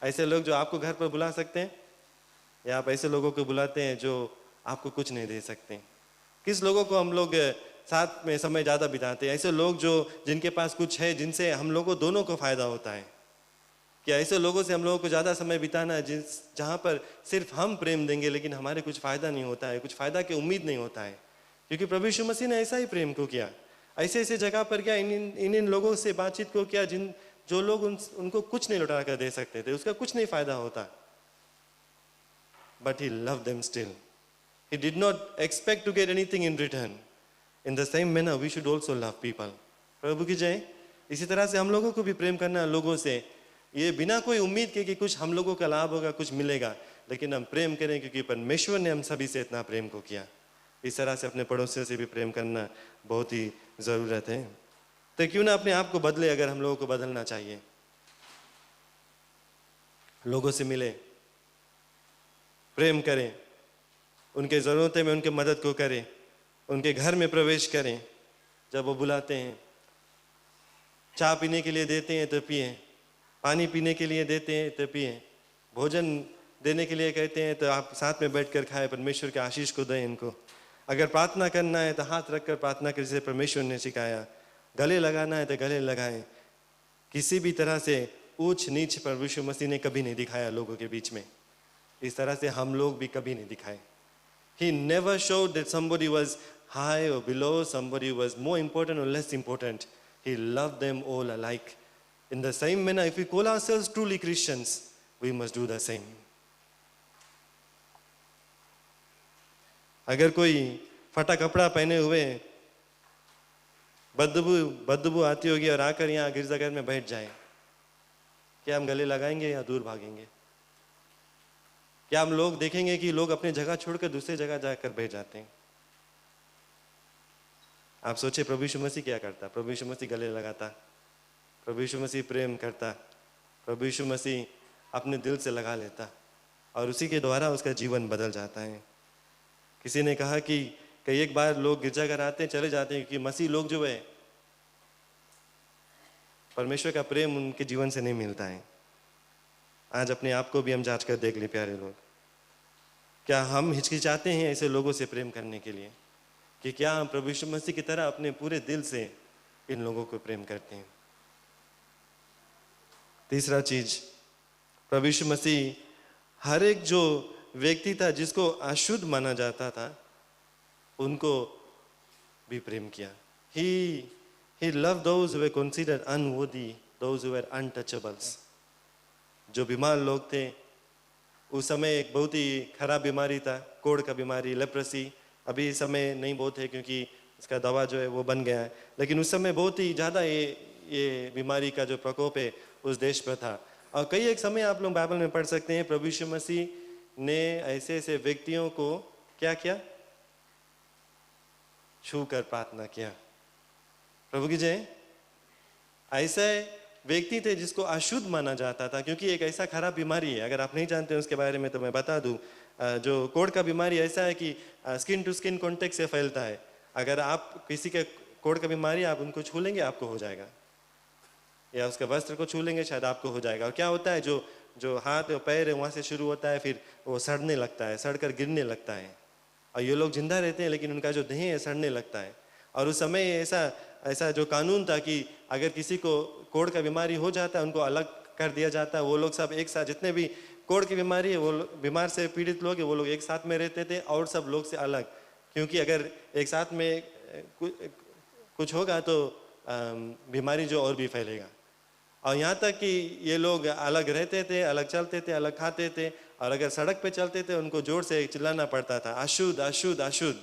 Speaker 1: ऐसे लोग जो आपको घर पर बुला सकते हैं, या आप ऐसे लोगों को बुलाते हैं जो आपको कुछ नहीं दे सकते? किस लोगों को हम लोग साथ में समय ज़्यादा बिताते हैं? ऐसे लोग जो जिनके पास कुछ है, जिनसे हम लोगों को दोनों को फ़ायदा होता है। क्या ऐसे लोगों से हम लोगों को ज़्यादा समय बिताना है जहाँ पर सिर्फ हम प्रेम देंगे लेकिन हमारे कुछ फ़ायदा नहीं होता है, कुछ फ़ायदा की उम्मीद नहीं होता है? क्योंकि प्रभु यीशु मसीह ने ऐसा ही प्रेम को किया, ऐसे ऐसे जगह पर क्या इन लोगों से बातचीत को किया जो लोग उनको कुछ नहीं लौटा कर दे सकते थे, उसका कुछ नहीं फ़ायदा होता। But he loved them still. He did not expect to get anything in return. In the same manner, we should also love people. प्रभु की जय। इसी तरह से हम लोगों को भी प्रेम करना लोगों से, ये बिना कोई उम्मीद के कि कुछ हम लोगों का लाभ होगा, कुछ मिलेगा, लेकिन हम प्रेम करें क्योंकि परमेश्वर ने हम सभी से इतना प्रेम को किया। इस तरह से अपने पड़ोसियों से भी प्रेम करना बहुत ही ज़रूरत है। तो क्यों ना अपने आप को बदले, अगर हम लोगों को बदलना चाहिए। लोगों से मिले, प्रेम करें, उनके ज़रूरतें में उनके मदद को करें, उनके घर में प्रवेश करें। जब वो बुलाते हैं, चाय पीने के लिए देते हैं तो पिए, पानी पीने के लिए देते हैं तो पिए, भोजन देने के लिए कहते हैं तो आप साथ में बैठकर खाएं, परमेश्वर के आशीष को दें इनको। अगर प्रार्थना करना है तो हाथ रखकर प्रार्थना करें, जैसे परमेश्वर ने सिखाया। गले लगाना है तो गले लगाएं। किसी भी तरह से ऊंच नीच प्रभु यीशु मसीह ने कभी नहीं दिखाया लोगों के बीच में। इस तरह से हम लोग भी कभी नहीं दिखाए। He never showed that somebody was high or below, somebody was more important or less important. He loved them all alike. In the same manner, if we call ourselves truly Christians, we must do the same. अगर कोई फटा कपड़ा पहने हुए बदबू आती होगी और आकर यहाँ गिरजाघर में बैठ जाए, क्या हम गले लगाएंगे या दूर भागेंगे? क्या हम लोग देखेंगे कि लोग अपनी जगह छोड़कर दूसरी जगह जाकर बैठ जाते हैं? आप सोचिए प्रभु यीशु मसीह क्या करता? प्रभु यीशु मसीह गले लगाता, प्रभु यीशु मसीह प्रेम करता, प्रभु यीशु मसीह अपने दिल से लगा लेता और उसी के द्वारा उसका जीवन बदल जाता है। किसी ने कहा कि कई एक बार लोग गिरजाघर आते हैं, चले जाते हैं क्योंकि मसीह लोग जो है, परमेश्वर का प्रेम उनके जीवन से नहीं मिलता है। आज अपने आप को भी हम जांच कर देख लें प्यारे लोग, क्या हम हिचकिचाते हैं ऐसे लोगों से प्रेम करने के लिए कि क्या हम प्रभु यीशु मसीह की तरह अपने पूरे दिल से इन लोगों को प्रेम करते हैं? तीसरा चीज, प्रभु यीशु मसीह हर एक जो व्यक्ति था जिसको अशुद्ध माना जाता था, उनको भी प्रेम किया। He loved those who were considered unworthy, those who were untouchables. जो बीमार लोग थे, उस समय एक बहुत ही खराब बीमारी था, कोढ़ का बीमारी, लेप्रेसी। अभी इस समय नहीं बहुत है क्योंकि इसका दवा जो है वो बन गया है, लेकिन उस समय बहुत ही ज़्यादा ये बीमारी का जो प्रकोप है उस देश पर था। और कई एक समय आप लोग बाइबल में पढ़ सकते हैं, प्रभु यीशु मसीह ने ऐसे ऐसे व्यक्तियों को क्या किया? छू कर प्रार्थना किया। प्रभु की जय। ऐसे व्यक्ति थे जिसको अशुद्ध माना जाता था, क्योंकि एक ऐसा खराब बीमारी है, अगर आप नहीं जानते हैं उसके बारे में तो मैं बता दूं। जो कोढ़ का बीमारी ऐसा है कि स्किन टू स्किन कॉन्टेक्ट से फैलता है। अगर आप किसी के कोढ़ का बीमारी, आप उनको छू लेंगे आपको हो जाएगा, या उसके वस्त्र को छू लेंगे शायद आपको हो जाएगा। और क्या होता है, जो हाथ और पैर है वहाँ से शुरू होता है, फिर वो सड़ने लगता है, सड़कर गिरने लगता है। और ये लोग जिंदा रहते हैं लेकिन उनका जो देह है सड़ने लगता है। और उस समय ऐसा जो कानून था कि अगर किसी को कोढ़ का बीमारी हो जाता है, उनको अलग कर दिया जाता है। वो लोग सब एक साथ, जितने भी कोढ़ की बीमारी है, वो बीमार से पीड़ित लोग हैं, वो लोग एक साथ में रहते थे और सब लोग से अलग, क्योंकि अगर एक साथ में कुछ होगा तो बीमारी जो और भी फैलेगा। और यहाँ तक कि ये लोग अलग रहते थे, अलग चलते थे, अलग खाते थे, और अगर सड़क पे चलते थे उनको जोर से चिल्लाना पड़ता था, अशुद्ध अशुद्ध अशुद्ध,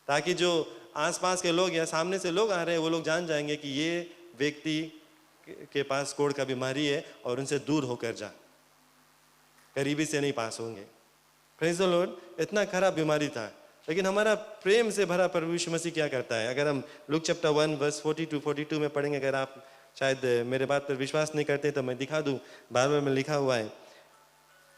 Speaker 1: ताकि जो आसपास के लोग या सामने से लोग आ रहे हैं वो लोग जान जाएंगे कि ये व्यक्ति के पास कोढ़ का बीमारी है और उनसे दूर होकर जा, करीबी से नहीं पास होंगे। Praise the Lord. इतना खराब बीमारी था, लेकिन हमारा प्रेम से भरा प्रभु यीशु मसीह क्या करता है? अगर हम लूक चैप्टर 1 वर्स 42 में पढ़ेंगे, अगर आप शायद मेरे बात पर विश्वास नहीं करते तो मैं दिखा दूं, बाइबल में लिखा हुआ है,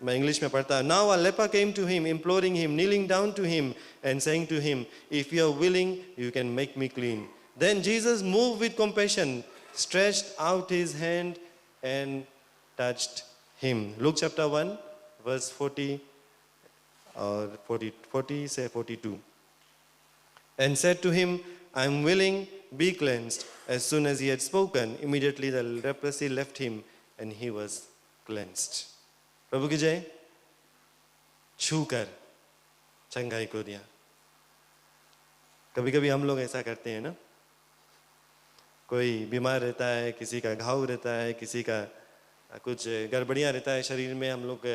Speaker 1: मैं इंग्लिश में पढ़ता हूं। Now a leper came to him, imploring him, kneeling down to him and saying to him, if you are willing, you can make me clean. Then Jesus, moved with compassion, stretched out his hand and touched him. Luke chapter 1 verse 40 और 40 से 42। and said to him, I am willing, be cleansed. As soon as he had spoken, immediately the leprosy left him and he was cleansed. प्रभु की जय. छूकर चंगाई को दिया. कभी कभी हम लोग ऐसा करते हैं ना, कोई बीमार रहता है, किसी का घाव रहता है, किसी का कुछ गड़बड़ियाँ रहता है शरीर में, हम लोग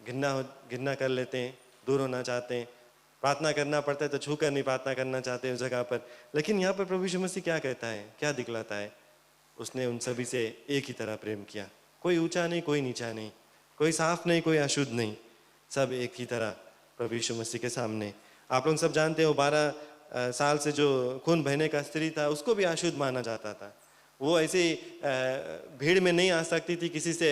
Speaker 1: घिरना कर लेते हैं, दूर होना चाहते हैं, प्रार्थना करना पड़ता है तो छूकर नहीं प्रार्थना करना चाहते उस जगह पर. लेकिन यहाँ पर प्रभु यीशु मसीह क्या कहता है, क्या दिखलाता है? उसने उन सभी से एक ही तरह प्रेम किया. कोई ऊंचा नहीं, कोई नीचा नहीं, कोई साफ नहीं, कोई अशुद्ध नहीं, सब एक ही तरह प्रभु यीशु मसीह के सामने. आप लोग सब जानते हो 12 साल से जो खून बहने का स्त्री था, उसको भी अशुद्ध माना जाता था. वो ऐसे भीड़ में नहीं आ सकती थी, किसी से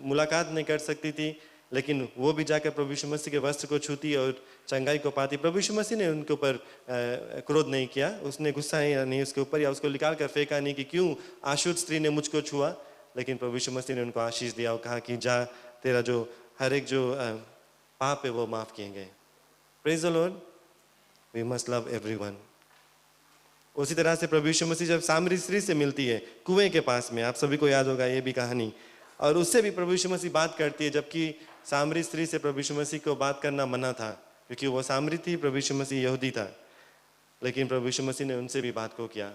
Speaker 1: मुलाकात नहीं कर सकती थी, लेकिन वो भी जाकर प्रभु यीशु मसीह के वस्त्र को छूती और चंगाई को पाती. प्रभु यीशु मसीह ने उनके ऊपर क्रोध नहीं किया, उसने गुस्सा नहीं उसके ऊपर, या उसको निकाल कर फेंका नहीं कि क्यों अशुद्ध स्त्री ने मुझको छुआ. लेकिन प्रभु यीशु मसीह ने उनको आशीष दिया और कहा कि जा, तेरा जो हर एक जो पाप है वो माफ किए गए. Praise the Lord. We must love everyone. उसी तरह से प्रभु यीशु मसीह जब सामरी स्त्री से मिलती है कुएं के पास में, आप सभी को याद होगा ये भी कहानी, और उससे भी प्रभु यीशु मसीह बात करती है, जबकि सामरी स्त्री से प्रभु यीशु मसीह को बात करना मना था क्योंकि वो सामरी थी, प्रभु यीशु मसीह यहूदी था. लेकिन प्रभु यीशु मसीह ने उनसे भी बात को किया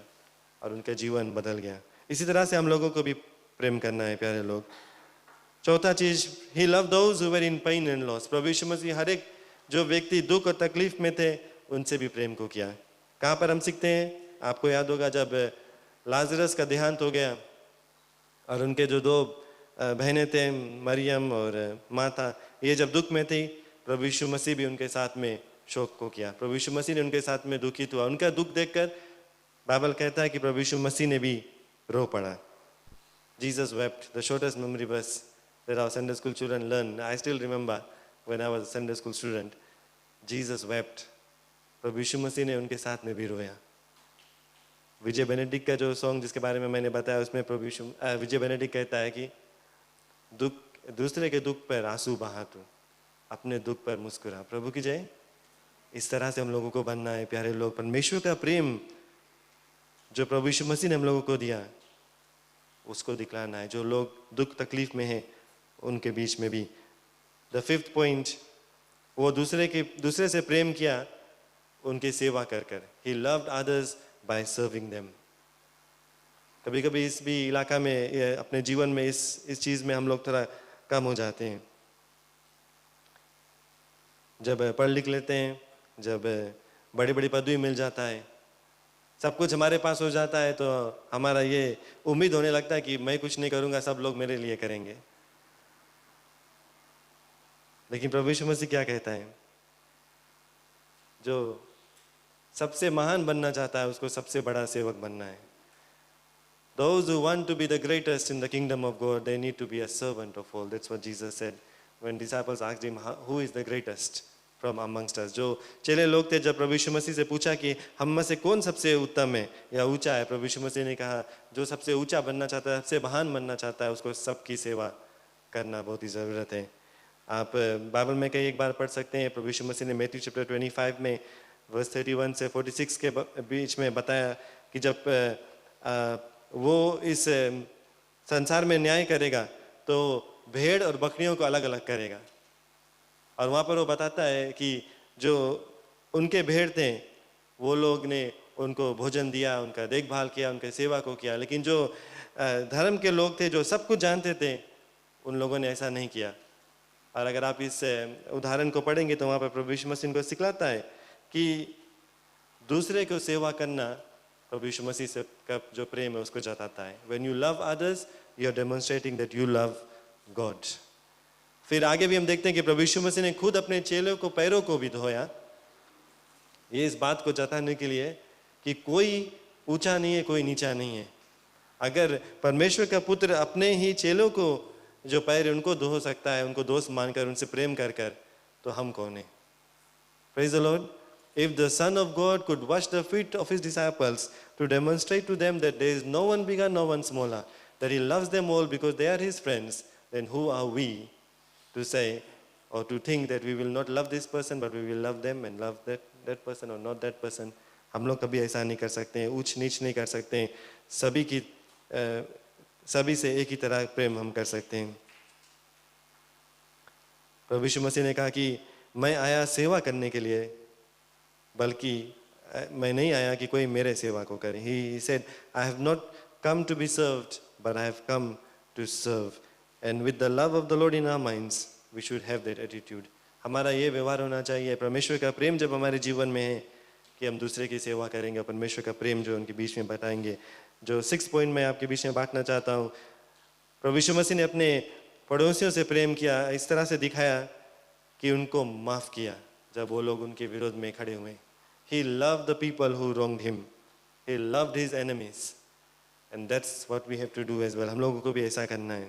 Speaker 1: और उनका जीवन बदल गया. इसी तरह से हम लोगों को भी प्रेम करना है प्यारे लोग. चौथा चीज, he love those who were in pain and loss. प्रभु यीशु मसीह हर एक जो व्यक्ति दुख और तकलीफ में थे उनसे भी प्रेम को किया. कहाँ पर हम सीखते हैं? आपको याद होगा जब लाजरस का देहांत हो गया और उनके जो 2 बहनें थे, मरियम और माता, ये जब दुख में थी, प्रभु यीशु मसीह भी उनके साथ में शोक को किया. प्रभु यीशु मसीह ने उनके साथ में दुखित हुआ. उनका दुख देखकर बाइबल कहता है कि प्रभु यीशु मसीह ने भी रो पड़ा. Jesus wept, the shortest memory verse that our Sunday school children learn. I still remember when I was a Sunday school student. Jesus wept. प्रभु यीशु मसीह ने उनके साथ में भी रोया. विजय बेनेडिक्ट का जो सॉन्ग जिसके बारे में मैंने बताया, उसमें प्रभु यीशु विजय बेनेडिक्ट कहता है कि दुख, दूसरे के दुख पर आंसू बहा तू, अपने दुख पर मुस्कुरा. प्रभु की जय. इस तरह से हम लोगों को बनना है प्यारे लोग. परमेश्वर का प्रेम जो प्रभु यीशु मसीह ने हम लोगों को दिया, उसको दिखलाना है. जो लोग दुख तकलीफ में हैं उनके बीच में भी. द 5th पॉइंट, वो दूसरे से प्रेम किया उनकी सेवा कर कर. He loved others by serving them. कभी कभी इस भी इलाका में अपने जीवन में इस चीज में हम लोग थोड़ा कम हो जाते हैं. जब पढ़ लिख लेते हैं, जब बड़ी बड़ी पदवी मिल जाता है, सब कुछ हमारे पास हो जाता है, तो हमारा ये उम्मीद होने लगता है कि मैं कुछ नहीं करूंगा, सब लोग मेरे लिए करेंगे. लेकिन प्रभु यीशु मसीह क्या कहता है? जो सबसे महान बनना चाहता है उसको सबसे बड़ा सेवक बनना है. Those who want to be the greatest in the kingdom of God, they need to be a servant of all. That's what Jesus said when disciples asked him, who is the greatest from amongst us? जो चेले लोग थे, जब प्रभु यीशु मसीह से पूछा कि हम में से कौन सबसे उत्तम है या ऊंचा है, प्रभु यीशु मसीह ने कहा जो सबसे ऊंचा बनना चाहता है, सबसे महान बनना चाहता है, उसको सबकी सेवा करना बहुत ही ज़रूरत है. आप बाइबल में कई एक बार पढ़ सकते हैं. प्रभु यीशु मसीह ने मैथ्यू चैप्टर 25 में वर्स 31 से 46 के बीच में बताया कि जब वो इस संसार में न्याय करेगा तो भेड़ और बकरियों को अलग अलग करेगा. और वहाँ पर वो बताता है कि जो उनके भेड़ थे वो लोग ने उनको भोजन दिया, उनका देखभाल किया, उनके सेवा को किया. लेकिन जो धर्म के लोग थे, जो सब कुछ जानते थे, उन लोगों ने ऐसा नहीं किया. और अगर आप इस उदाहरण को पढ़ेंगे तो वहाँ पर प्रभु यीशु मसीह को सिखलाता है कि दूसरे को सेवा करना प्रभु यीशु मसीह से का जो प्रेम है उसको जताता है. When you love others, you are demonstrating that you love God. फिर आगे भी हम देखते हैं कि प्रभु यीशु मसीह ने खुद अपने चेलों को पैरों को भी धोया. ये इस बात को जताने के लिए कि कोई ऊंचा नहीं है, कोई नीचा नहीं है. अगर परमेश्वर का पुत्र अपने ही चेलों को जो पैर है उनको धो सकता है, उनको दोस्त मानकर उनसे प्रेम कर कर, तो हम कौन है? Praise the Lord. If the Son of God could wash the feet of his disciples to demonstrate to them that there is no one bigger, no one smaller, that he loves them all because they are his friends, then who are we to say or to think that we will not love this person but we will love them and love that person और नॉट दैट पर्सन। हम लोग कभी ऐसा नहीं कर सकते हैं, ऊंच नीच नहीं कर सकते हैं। सभी से एक ही तरह प्रेम हम कर सकते हैं। प्रभु यीशु मसीह ने कहा कि मैं आया सेवा करने के लिए, बल्कि मैं नहीं आया कि कोई मेरे सेवा को करे। He said, I have not come to be served, but I have come to serve. And with the love of the Lord in our minds, we should have that attitude. हमारा ये व्यवहार होना चाहिए, परमेश्वर का प्रेम जब हमारे जीवन में है कि हम दूसरे की सेवा करेंगे, परमेश्वर का प्रेम जो उनके बीच में बताएंगे। जो 6 पॉइंट मैं आपके बीच में बांटना चाहता हूँ, प्रभु यीशु मसीह ने अपने पड़ोसियों से प्रेम किया, इस तरह से दिखाया कि उनको माफ किया जब वो लोग उनके विरोध में खड़े हुए। He loved the people who wronged him. He loved his enemies. And that's what we have to do as well. हम लोगों को भी ऐसा करना है।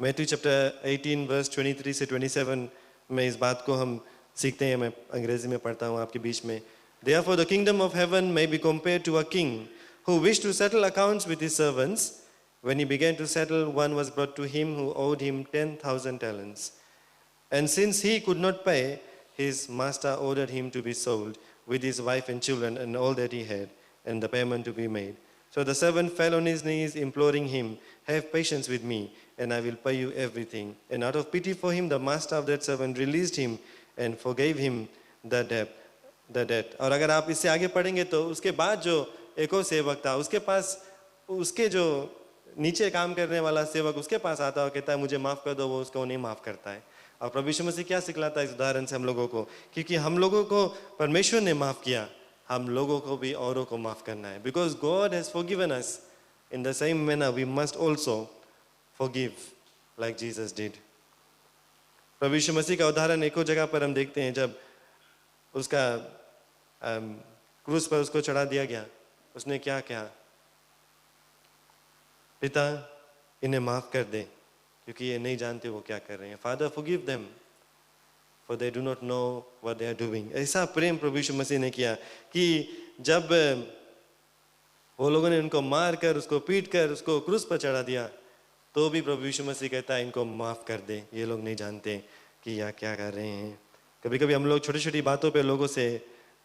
Speaker 1: Matthew chapter 18 verse 23 से 27 में इस बात को हम सीखते हैं। मैं अंग्रेजी में पढ़ता हूँ आपके बीच में। Therefore the kingdom of heaven may be compared to a king who wished to settle accounts with his servants. When he began to settle, one was brought to him who owed him 10,000 talents. And since he could not pay, his master ordered him to be sold with his wife and children and all that he had, and the payment to be made. So the servant fell on his knees, imploring him, have patience with me, and I will pay you everything. And out of pity for him, the master of that servant released him and forgave him the debt. और अगर आप इससे आगे पढ़ेंगे तो उसके बाद जो एक और सेवक था, उसके पास उसके जो नीचे काम करने वाला सेवक उसके पास आता है और कहता है मुझे माफ कर दो, वो उसको नहीं माफ करता है। और प्रभु यीशु मसीह क्या सिखलाता है इस उदाहरण से हम लोगों को, क्योंकि हम लोगों को परमेश्वर ने माफ किया, हम लोगों को भी औरों को माफ करना है। Because God has forgiven us in the same manner we must also forgive like Jesus did. प्रभु यीशु मसीह का उदाहरण एक और जगह पर हम देखते हैं, जब उसका क्रूस पर उसको चढ़ा दिया गया, उसने क्या कहा, पिता इन्हें माफ कर दे क्योंकि ये नहीं जानते वो क्या कर रहे हैं। Father forgive them for they do not know what they are doing. ऐसा प्रेम प्रभु यीशु मसीह ने किया कि जब वो लोगों ने उनको मार कर, उसको पीट कर, उसको क्रूस पर चढ़ा दिया, तो भी प्रभु यीशु मसीह कहता है इनको माफ कर दे, ये लोग नहीं जानते कि यह क्या कर रहे हैं। कभी कभी हम लोग छोटी छोटी बातों पे लोगों से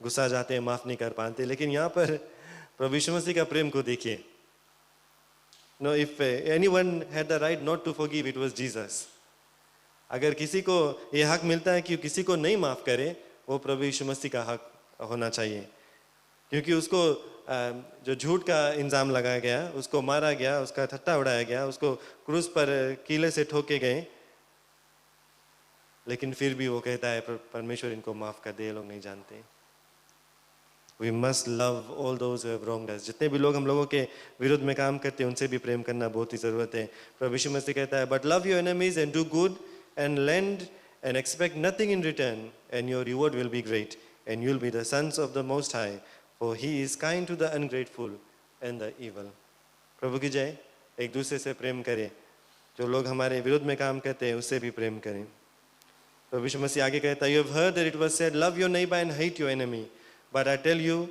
Speaker 1: गुस्सा जाते हैं, माफ नहीं कर पाते, लेकिन यहाँ पर प्रभु यीशु मसीह का प्रेम को देखिए। No, if anyone had the right not to forgive, it was Jesus. अगर किसी को ये हक मिलता है कि किसी को नहीं माफ करे, वो प्रभु यीशु मसीह का हक होना चाहिए, क्योंकि उसको जो झूठ का इल्जाम लगाया गया, उसको मारा गया, उसका ठट्टा उड़ाया गया, उसको क्रूस पर कीले से ठोके गए, लेकिन फिर भी वो कहता है परमेश्वर इनको माफ कर दे, ये लोग नहीं जानते। We must love all those who have wronged us. जितने भी लोग हम लोगों के विरुद्ध में काम करते हैं, उनसे भी प्रेम करना बहुत ही ज़रूरत है। प्रभु यीशु मसीह कहता है, but love your enemies and do good and lend and expect nothing in return, and your reward will be great, and you'll be the sons of the Most High, for He is kind to the ungrateful and the evil. प्रभु की जय। एक दूसरे से प्रेम करें, जो लोग हमारे विरुद्ध में काम करते हैं उससे भी प्रेम करें। प्रभु यीशु मसीह आगे कहता है, you have heard that it was said, love your neighbor and hate your enemy. But I tell you,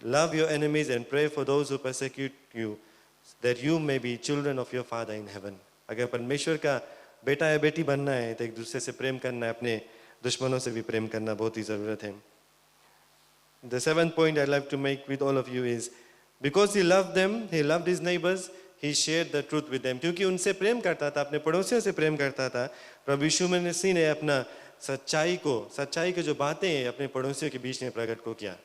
Speaker 1: love your enemies and pray for those who persecute you, that you may be children of your Father in heaven. अगर परमेश्वर का बेटा या बेटी बनना है तो एक दूसरे से प्रेम करना है, अपने दुश्मनों से भी प्रेम करना बहुत ही ज़रूरत है। The seventh point I'd like to make with all of you is, because he loved them, he loved his neighbors, he shared the truth with them. क्योंकि उनसे प्रेम करता था, अपने पड़ोसियों से प्रेम करता था, प्रभु यीशु मसीह ने अपना सच्चाई के जो बातें हैं अपने पड़ोसियों के बीच में प्रकट को किया।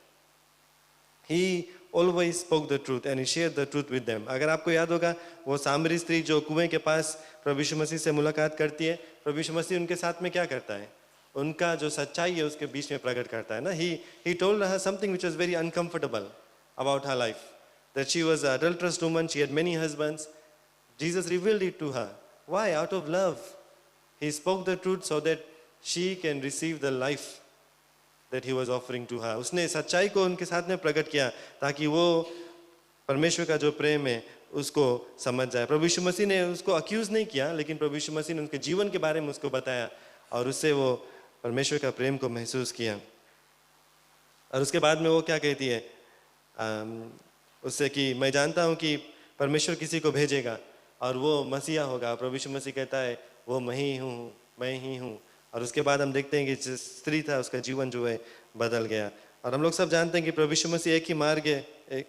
Speaker 1: He always spoke the truth and he shared the truth with them. अगर आपको याद होगा, वो सामरी स्त्री जो कुएं के पास प्रभु यीशु मसीह से मुलाकात करती है, प्रभु यीशु मसीह उनके साथ में क्या करता है, उनका जो सच्चाई है उसके बीच में प्रकट करता है ना। He told her something which was very uncomfortable about her life, that she was an adulterous woman, she had many husbands. Jesus revealed it to her. Why? Out of love. He spoke the truth so that she can receive the life that he was offering to her. उसने सच्चाई को उनके साथ में प्रकट किया ताकि वो परमेश्वर का जो प्रेम है उसको समझ जाए। प्रभु यीशु मसीह ने उसको अक्यूज नहीं किया, लेकिन प्रभु यीशु मसीह ने उनके जीवन के बारे में उसको बताया और उससे वो परमेश्वर का प्रेम को महसूस किया। और उसके बाद में वो क्या कहती है उससे कि मैं जानता हूँ कि परमेश्वर किसी को भेजेगा और वो मसीहा होगा। प्रभु यीशु मसीह कहता है वो मैं ही हूँ, और उसके बाद हम देखते हैं कि जिस स्त्री था उसका जीवन जो है बदल गया। और हम लोग सब जानते हैं कि प्रभु यीशु मसीह एक ही मार्ग है,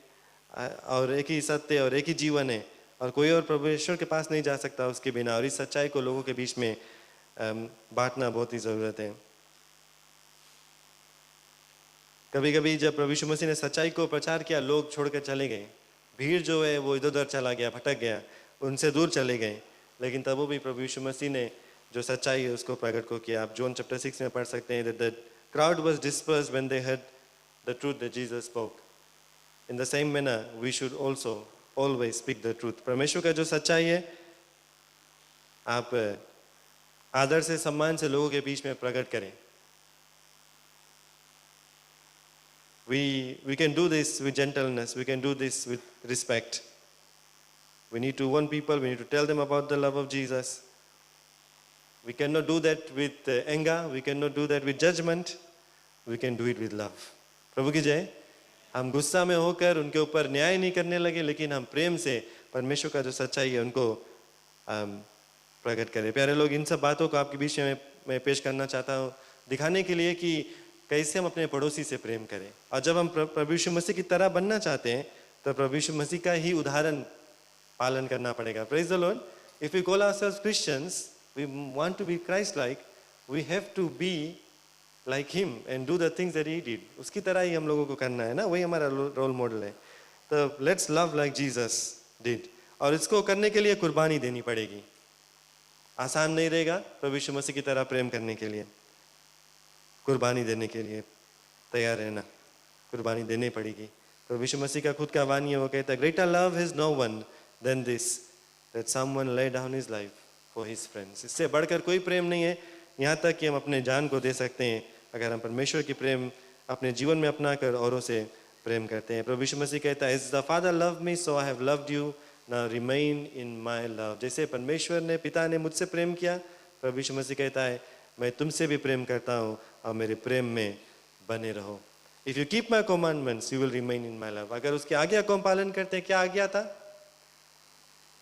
Speaker 1: और एक ही सत्य और एक ही जीवन है, और कोई और परमेश्वर के पास नहीं जा सकता उसके बिना। और इस सच्चाई को लोगों के बीच में बांटना बहुत ही ज़रूरत है। कभी कभी जब प्रभु यीशु मसीह ने सच्चाई को प्रचार किया, लोग छोड़कर चले गए, भीड़ जो है वो इधर उधर चला गया, भटक गया, उनसे दूर चले गए। लेकिन तब वो भी प्रभु यीशु मसीह ने जो सच्चाई है उसको प्रकट को किया। आप जॉन चैप्टर 6 में पढ़ सकते हैं, the crowd was dispersed when they heard the truth that Jesus spoke. In the same manner we should also always speak the truth. परमेश्वर का जो सच्चाई है आप आदर से, सम्मान से लोगों के बीच में प्रकट करें। We can do this with gentleness, we can do this with respect. We need to warn people, we need to tell them about the love of Jesus. We cannot do that with anger, we cannot do that with judgment, we can do it with love. प्रभु की जय। हम गुस्सा में होकर उनके ऊपर न्याय नहीं करने लगे, लेकिन हम प्रेम से परमेश्वर का जो सच्चाई है उनको प्रकट करें। प्यारे लोग, इन सब बातों को आपके बीच में मैं पेश करना चाहता हूँ, दिखाने के लिए कि कैसे हम अपने पड़ोसी से प्रेम करें। और जब हम प्रभु यीशु मसीह की तरह बनना चाहते हैं तो प्रभु यीशु मसीह का ही उदाहरण पालन करना पड़ेगा। Praise the Lord. If we call ourselves Christians, we want to be Christ like, we have to be like him and do the things that he did. उसकी तरह ही हम लोगों को करना है ना, वही हमारा रोल मॉडल है। तो let's love like Jesus did. और इसको करने के लिए कुर्बानी देनी पड़ेगी। आसान नहीं रहेगा प्रभु यीशु मसीह की तरह प्रेम करने के लिए। कुर्बानी देने के लिए तैयार रहना, कुर्बानी देनी पड़ेगी। प्रभु यीशु मसीह का खुद का वाणी है, वो कहता है, greater love has no one than this that someone lay down his life for his friends. इससे बढ़कर कोई प्रेम नहीं है, यहाँ तक कि हम अपने जान को दे सकते हैं अगर हम परमेश्वर की प्रेम अपने जीवन में अपना कर औरों से प्रेम करते हैं। प्रभु यीशु मसीह कहता है, as the Father love me so I have loved you, now remain in my love. जैसे परमेश्वर ने, पिता ने मुझसे प्रेम किया, प्रभु यीशु मसीह कहता है, मैं तुमसे भी प्रेम करता हूँ और मेरे प्रेम में बने रहो। If you keep my commandments you will remain in my love. अगर उसकी आज्ञा को हम पालन करते हैं, क्या आज्ञा था?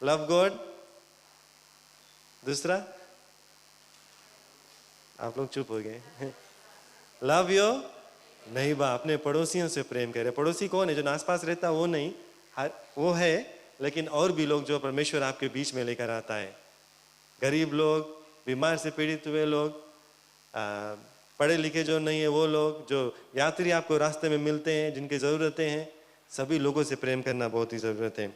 Speaker 1: Love God. दूसरा, आप लोग चुप हो गए। लव योर नेबरर, अपने पड़ोसियों से प्रेम करें। पड़ोसी कौन है? जो आसपास रहता वो नहीं, वो है, लेकिन और भी लोग जो परमेश्वर आपके बीच में लेकर आता है। गरीब लोग, बीमार से पीड़ित हुए लोग, पढ़े लिखे जो नहीं है वो लोग, जो यात्री आपको रास्ते में मिलते हैं, जिनकी ज़रूरतें हैं, सभी लोगों से प्रेम करना बहुत ही ज़रूरत है।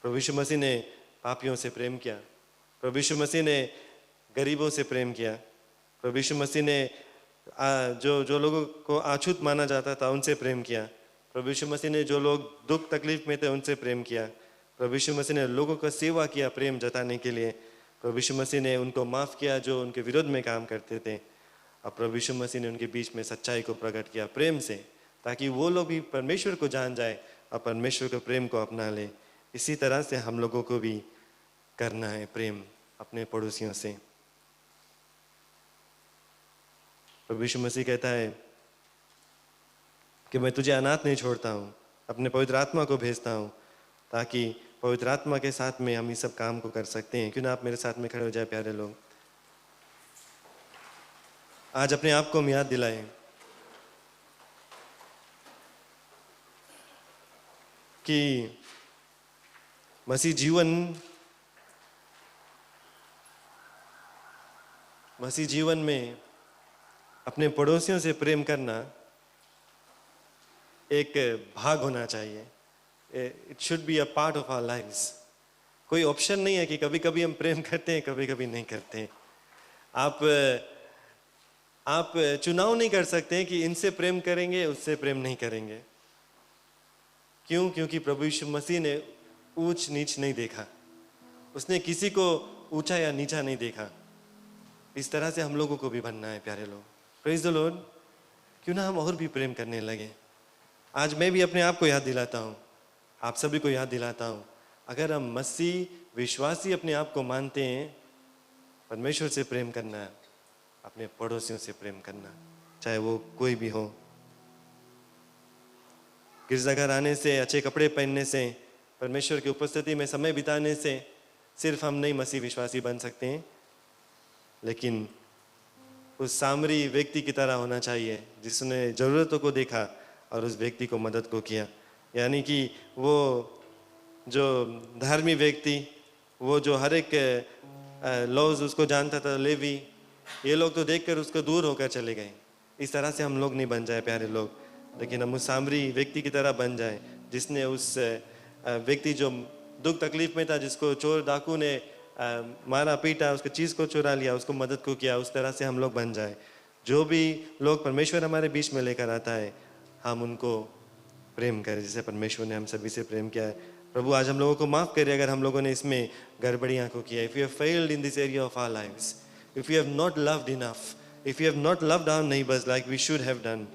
Speaker 1: प्रभु यीशु मसीह ने पापियों से प्रेम किया, प्रभु यीशु मसीह ने गरीबों से प्रेम किया, प्रभु यीशु मसीह ने जो लोगों को अछूत माना जाता था उनसे प्रेम किया, प्रभु यीशु मसीह ने जो लोग दुख तकलीफ में थे उनसे प्रेम किया, प्रभु यीशु मसीह ने लोगों का सेवा किया प्रेम जताने के लिए, प्रभु यीशु मसीह ने उनको माफ़ किया जो उनके विरोध में काम करते थे, और प्रभु यीशु मसीह ने उनके बीच में सच्चाई को प्रकट किया प्रेम से, ताकि वो लोग भी परमेश्वर को जान जाए और परमेश्वर के प्रेम को अपना ले। इसी तरह से हम लोगों को भी करना है प्रेम अपने पड़ोसियों से। प्रभु यीशु मसीह कहता है कि मैं तुझे अनाथ नहीं छोड़ता हूँ, अपने पवित्र आत्मा को भेजता हूँ, ताकि पवित्र आत्मा के साथ में हम इस सब काम को कर सकते हैं। क्यों ना आप मेरे साथ में खड़े हो जाए प्यारे लोग। आज अपने आप को हम याद दिलाएं कि मसीह जीवन में अपने पड़ोसियों से प्रेम करना एक भाग होना चाहिए। It should be a part of our lives. कोई ऑप्शन नहीं है कि कभी कभी हम प्रेम करते हैं, कभी कभी नहीं करते हैं। आप चुनाव नहीं कर सकते हैं कि इनसे प्रेम करेंगे, उससे प्रेम नहीं करेंगे। क्यों? क्योंकि प्रभु यीशु मसीह ने ऊंच नीच नहीं देखा, उसने किसी को ऊंचा या नीचा नहीं देखा। इस तरह से हम लोगों को भी बनना है प्यारे लोग। Praise the Lord. क्यों ना हम और भी प्रेम करने लगे। आज मैं भी अपने आप को याद दिलाता हूँ, आप सभी को याद दिलाता हूँ, अगर हम मसीह विश्वासी अपने आप को मानते हैं, परमेश्वर से प्रेम करना है, अपने पड़ोसियों से प्रेम करना, चाहे वो कोई भी हो। गिरजाघर आने से, अच्छे कपड़े पहनने से, परमेश्वर की उपस्थिति में समय बिताने से सिर्फ हम नहीं मसीह विश्वासी बन सकते हैं, लेकिन उस सामरी व्यक्ति की तरह होना चाहिए जिसने ज़रूरतों को देखा और उस व्यक्ति को मदद को किया। यानी कि वो जो धार्मिक व्यक्ति, वो जो हर एक लॉज उसको जानता था, लेवी, ये लोग तो देखकर उसको दूर होकर चले गए। इस तरह से हम लोग नहीं बन जाए प्यारे लोग, लेकिन हम उस सामरी व्यक्ति की तरह बन जाए जिसने उस व्यक्ति जो दुख तकलीफ में था, जिसको चोर डाकू ने मारा पीटा, उसके चीज़ को चुरा लिया, उसको मदद को किया, उस तरह से हम लोग बन जाए। जो भी लोग परमेश्वर हमारे बीच में लेकर आता है, हम उनको प्रेम करें जैसे परमेश्वर ने हम सभी से प्रेम किया है। प्रभु आज हम लोगों को माफ़ करे अगर हम लोगों ने इसमें गड़बड़ियाँ को किया। If you have failed in this area of our lives, if you have not loved enough, if you have not loved our neighbours like we should have done,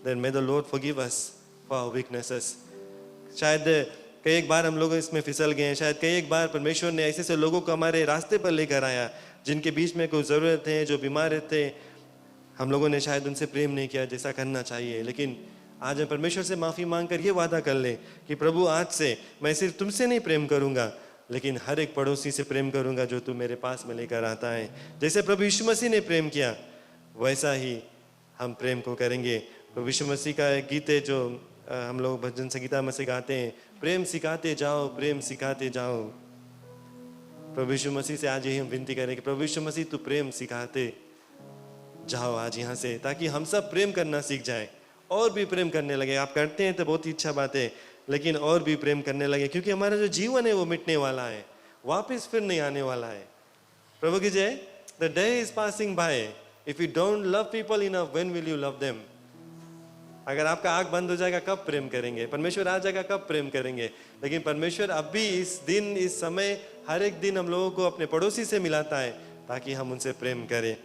Speaker 1: then may the Lord forgive us for our weaknesses. शायद कई एक बार हम लोग इसमें फिसल गए हैं, शायद कई एक बार परमेश्वर ने ऐसे लोगों को हमारे रास्ते पर लेकर आया जिनके बीच में कोई ज़रूरत है, जो बीमार थे, हम लोगों ने शायद उनसे प्रेम नहीं किया जैसा करना चाहिए। लेकिन आज हम परमेश्वर से माफ़ी मांगकर ये वादा कर लें कि प्रभु आज से मैं सिर्फ तुमसे नहीं प्रेम करूँगा, लेकिन हर एक पड़ोसी से प्रेम करूँगा जो तू मेरे पास में लेकर आता है। जैसे प्रभु यीशु मसीह ने प्रेम किया, वैसा ही हम प्रेम को करेंगे। प्रभु यीशु मसीह का एक गीत है जो हम लोग भजन संगीता में से गाते हैं, प्रेम सिखाते जाओ, प्रेम सिखाते जाओ। प्रभु यीशु मसीह से आज यही हम विनती करें कि प्रभु यीशु मसीह तू प्रेम सिखाते जाओ आज यहाँ से, ताकि हम सब प्रेम करना सीख जाए और भी प्रेम करने लगे। आप करते हैं तो बहुत ही अच्छा बात है, लेकिन और भी प्रेम करने लगे, क्योंकि हमारा जो जीवन है वो मिटने वाला है, वापस फिर नहीं आने वाला है। प्रभु की जय। The day is passing by, if you don't love people enough, when will you love them? अगर आपका आँख बंद हो जाएगा कब प्रेम करेंगे? परमेश्वर आ जाएगा कब प्रेम करेंगे? लेकिन परमेश्वर अब भी इस दिन, इस समय, हर एक दिन हम लोगों को अपने पड़ोसी से मिलाता है ताकि हम उनसे प्रेम करें।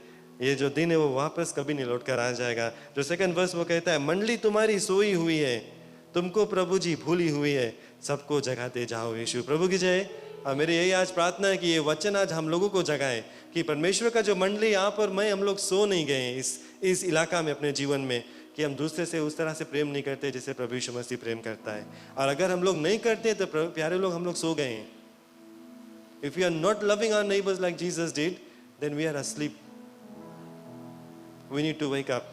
Speaker 1: ये जो दिन है वो वापस कभी नहीं लौट कर आ जाएगा। जो सेकंड वर्स वो कहता है, मंडली तुम्हारी सोई हुई है, तुमको प्रभु जी भूली हुई है, सबको जगाते जाओ यीशु। प्रभु की जय। और मेरी यही आज प्रार्थना है कि ये वचन आज हम लोगों को जगाए कि परमेश्वर का जो मंडली यहाँ पर मैं, हम लोग सो नहीं गए इस इलाका में अपने जीवन में, कि हम दूसरे से उस तरह से प्रेम नहीं करते जैसे प्रभु यीशु मसीह प्रेम करता है। और अगर हम लोग नहीं करते तो प्यारे लोग, हम लोग सो गए हैं। If you are not loving our neighbours like Jesus did, then we are asleep. We need to wake up.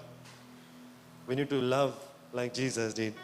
Speaker 1: We need to love like Jesus did.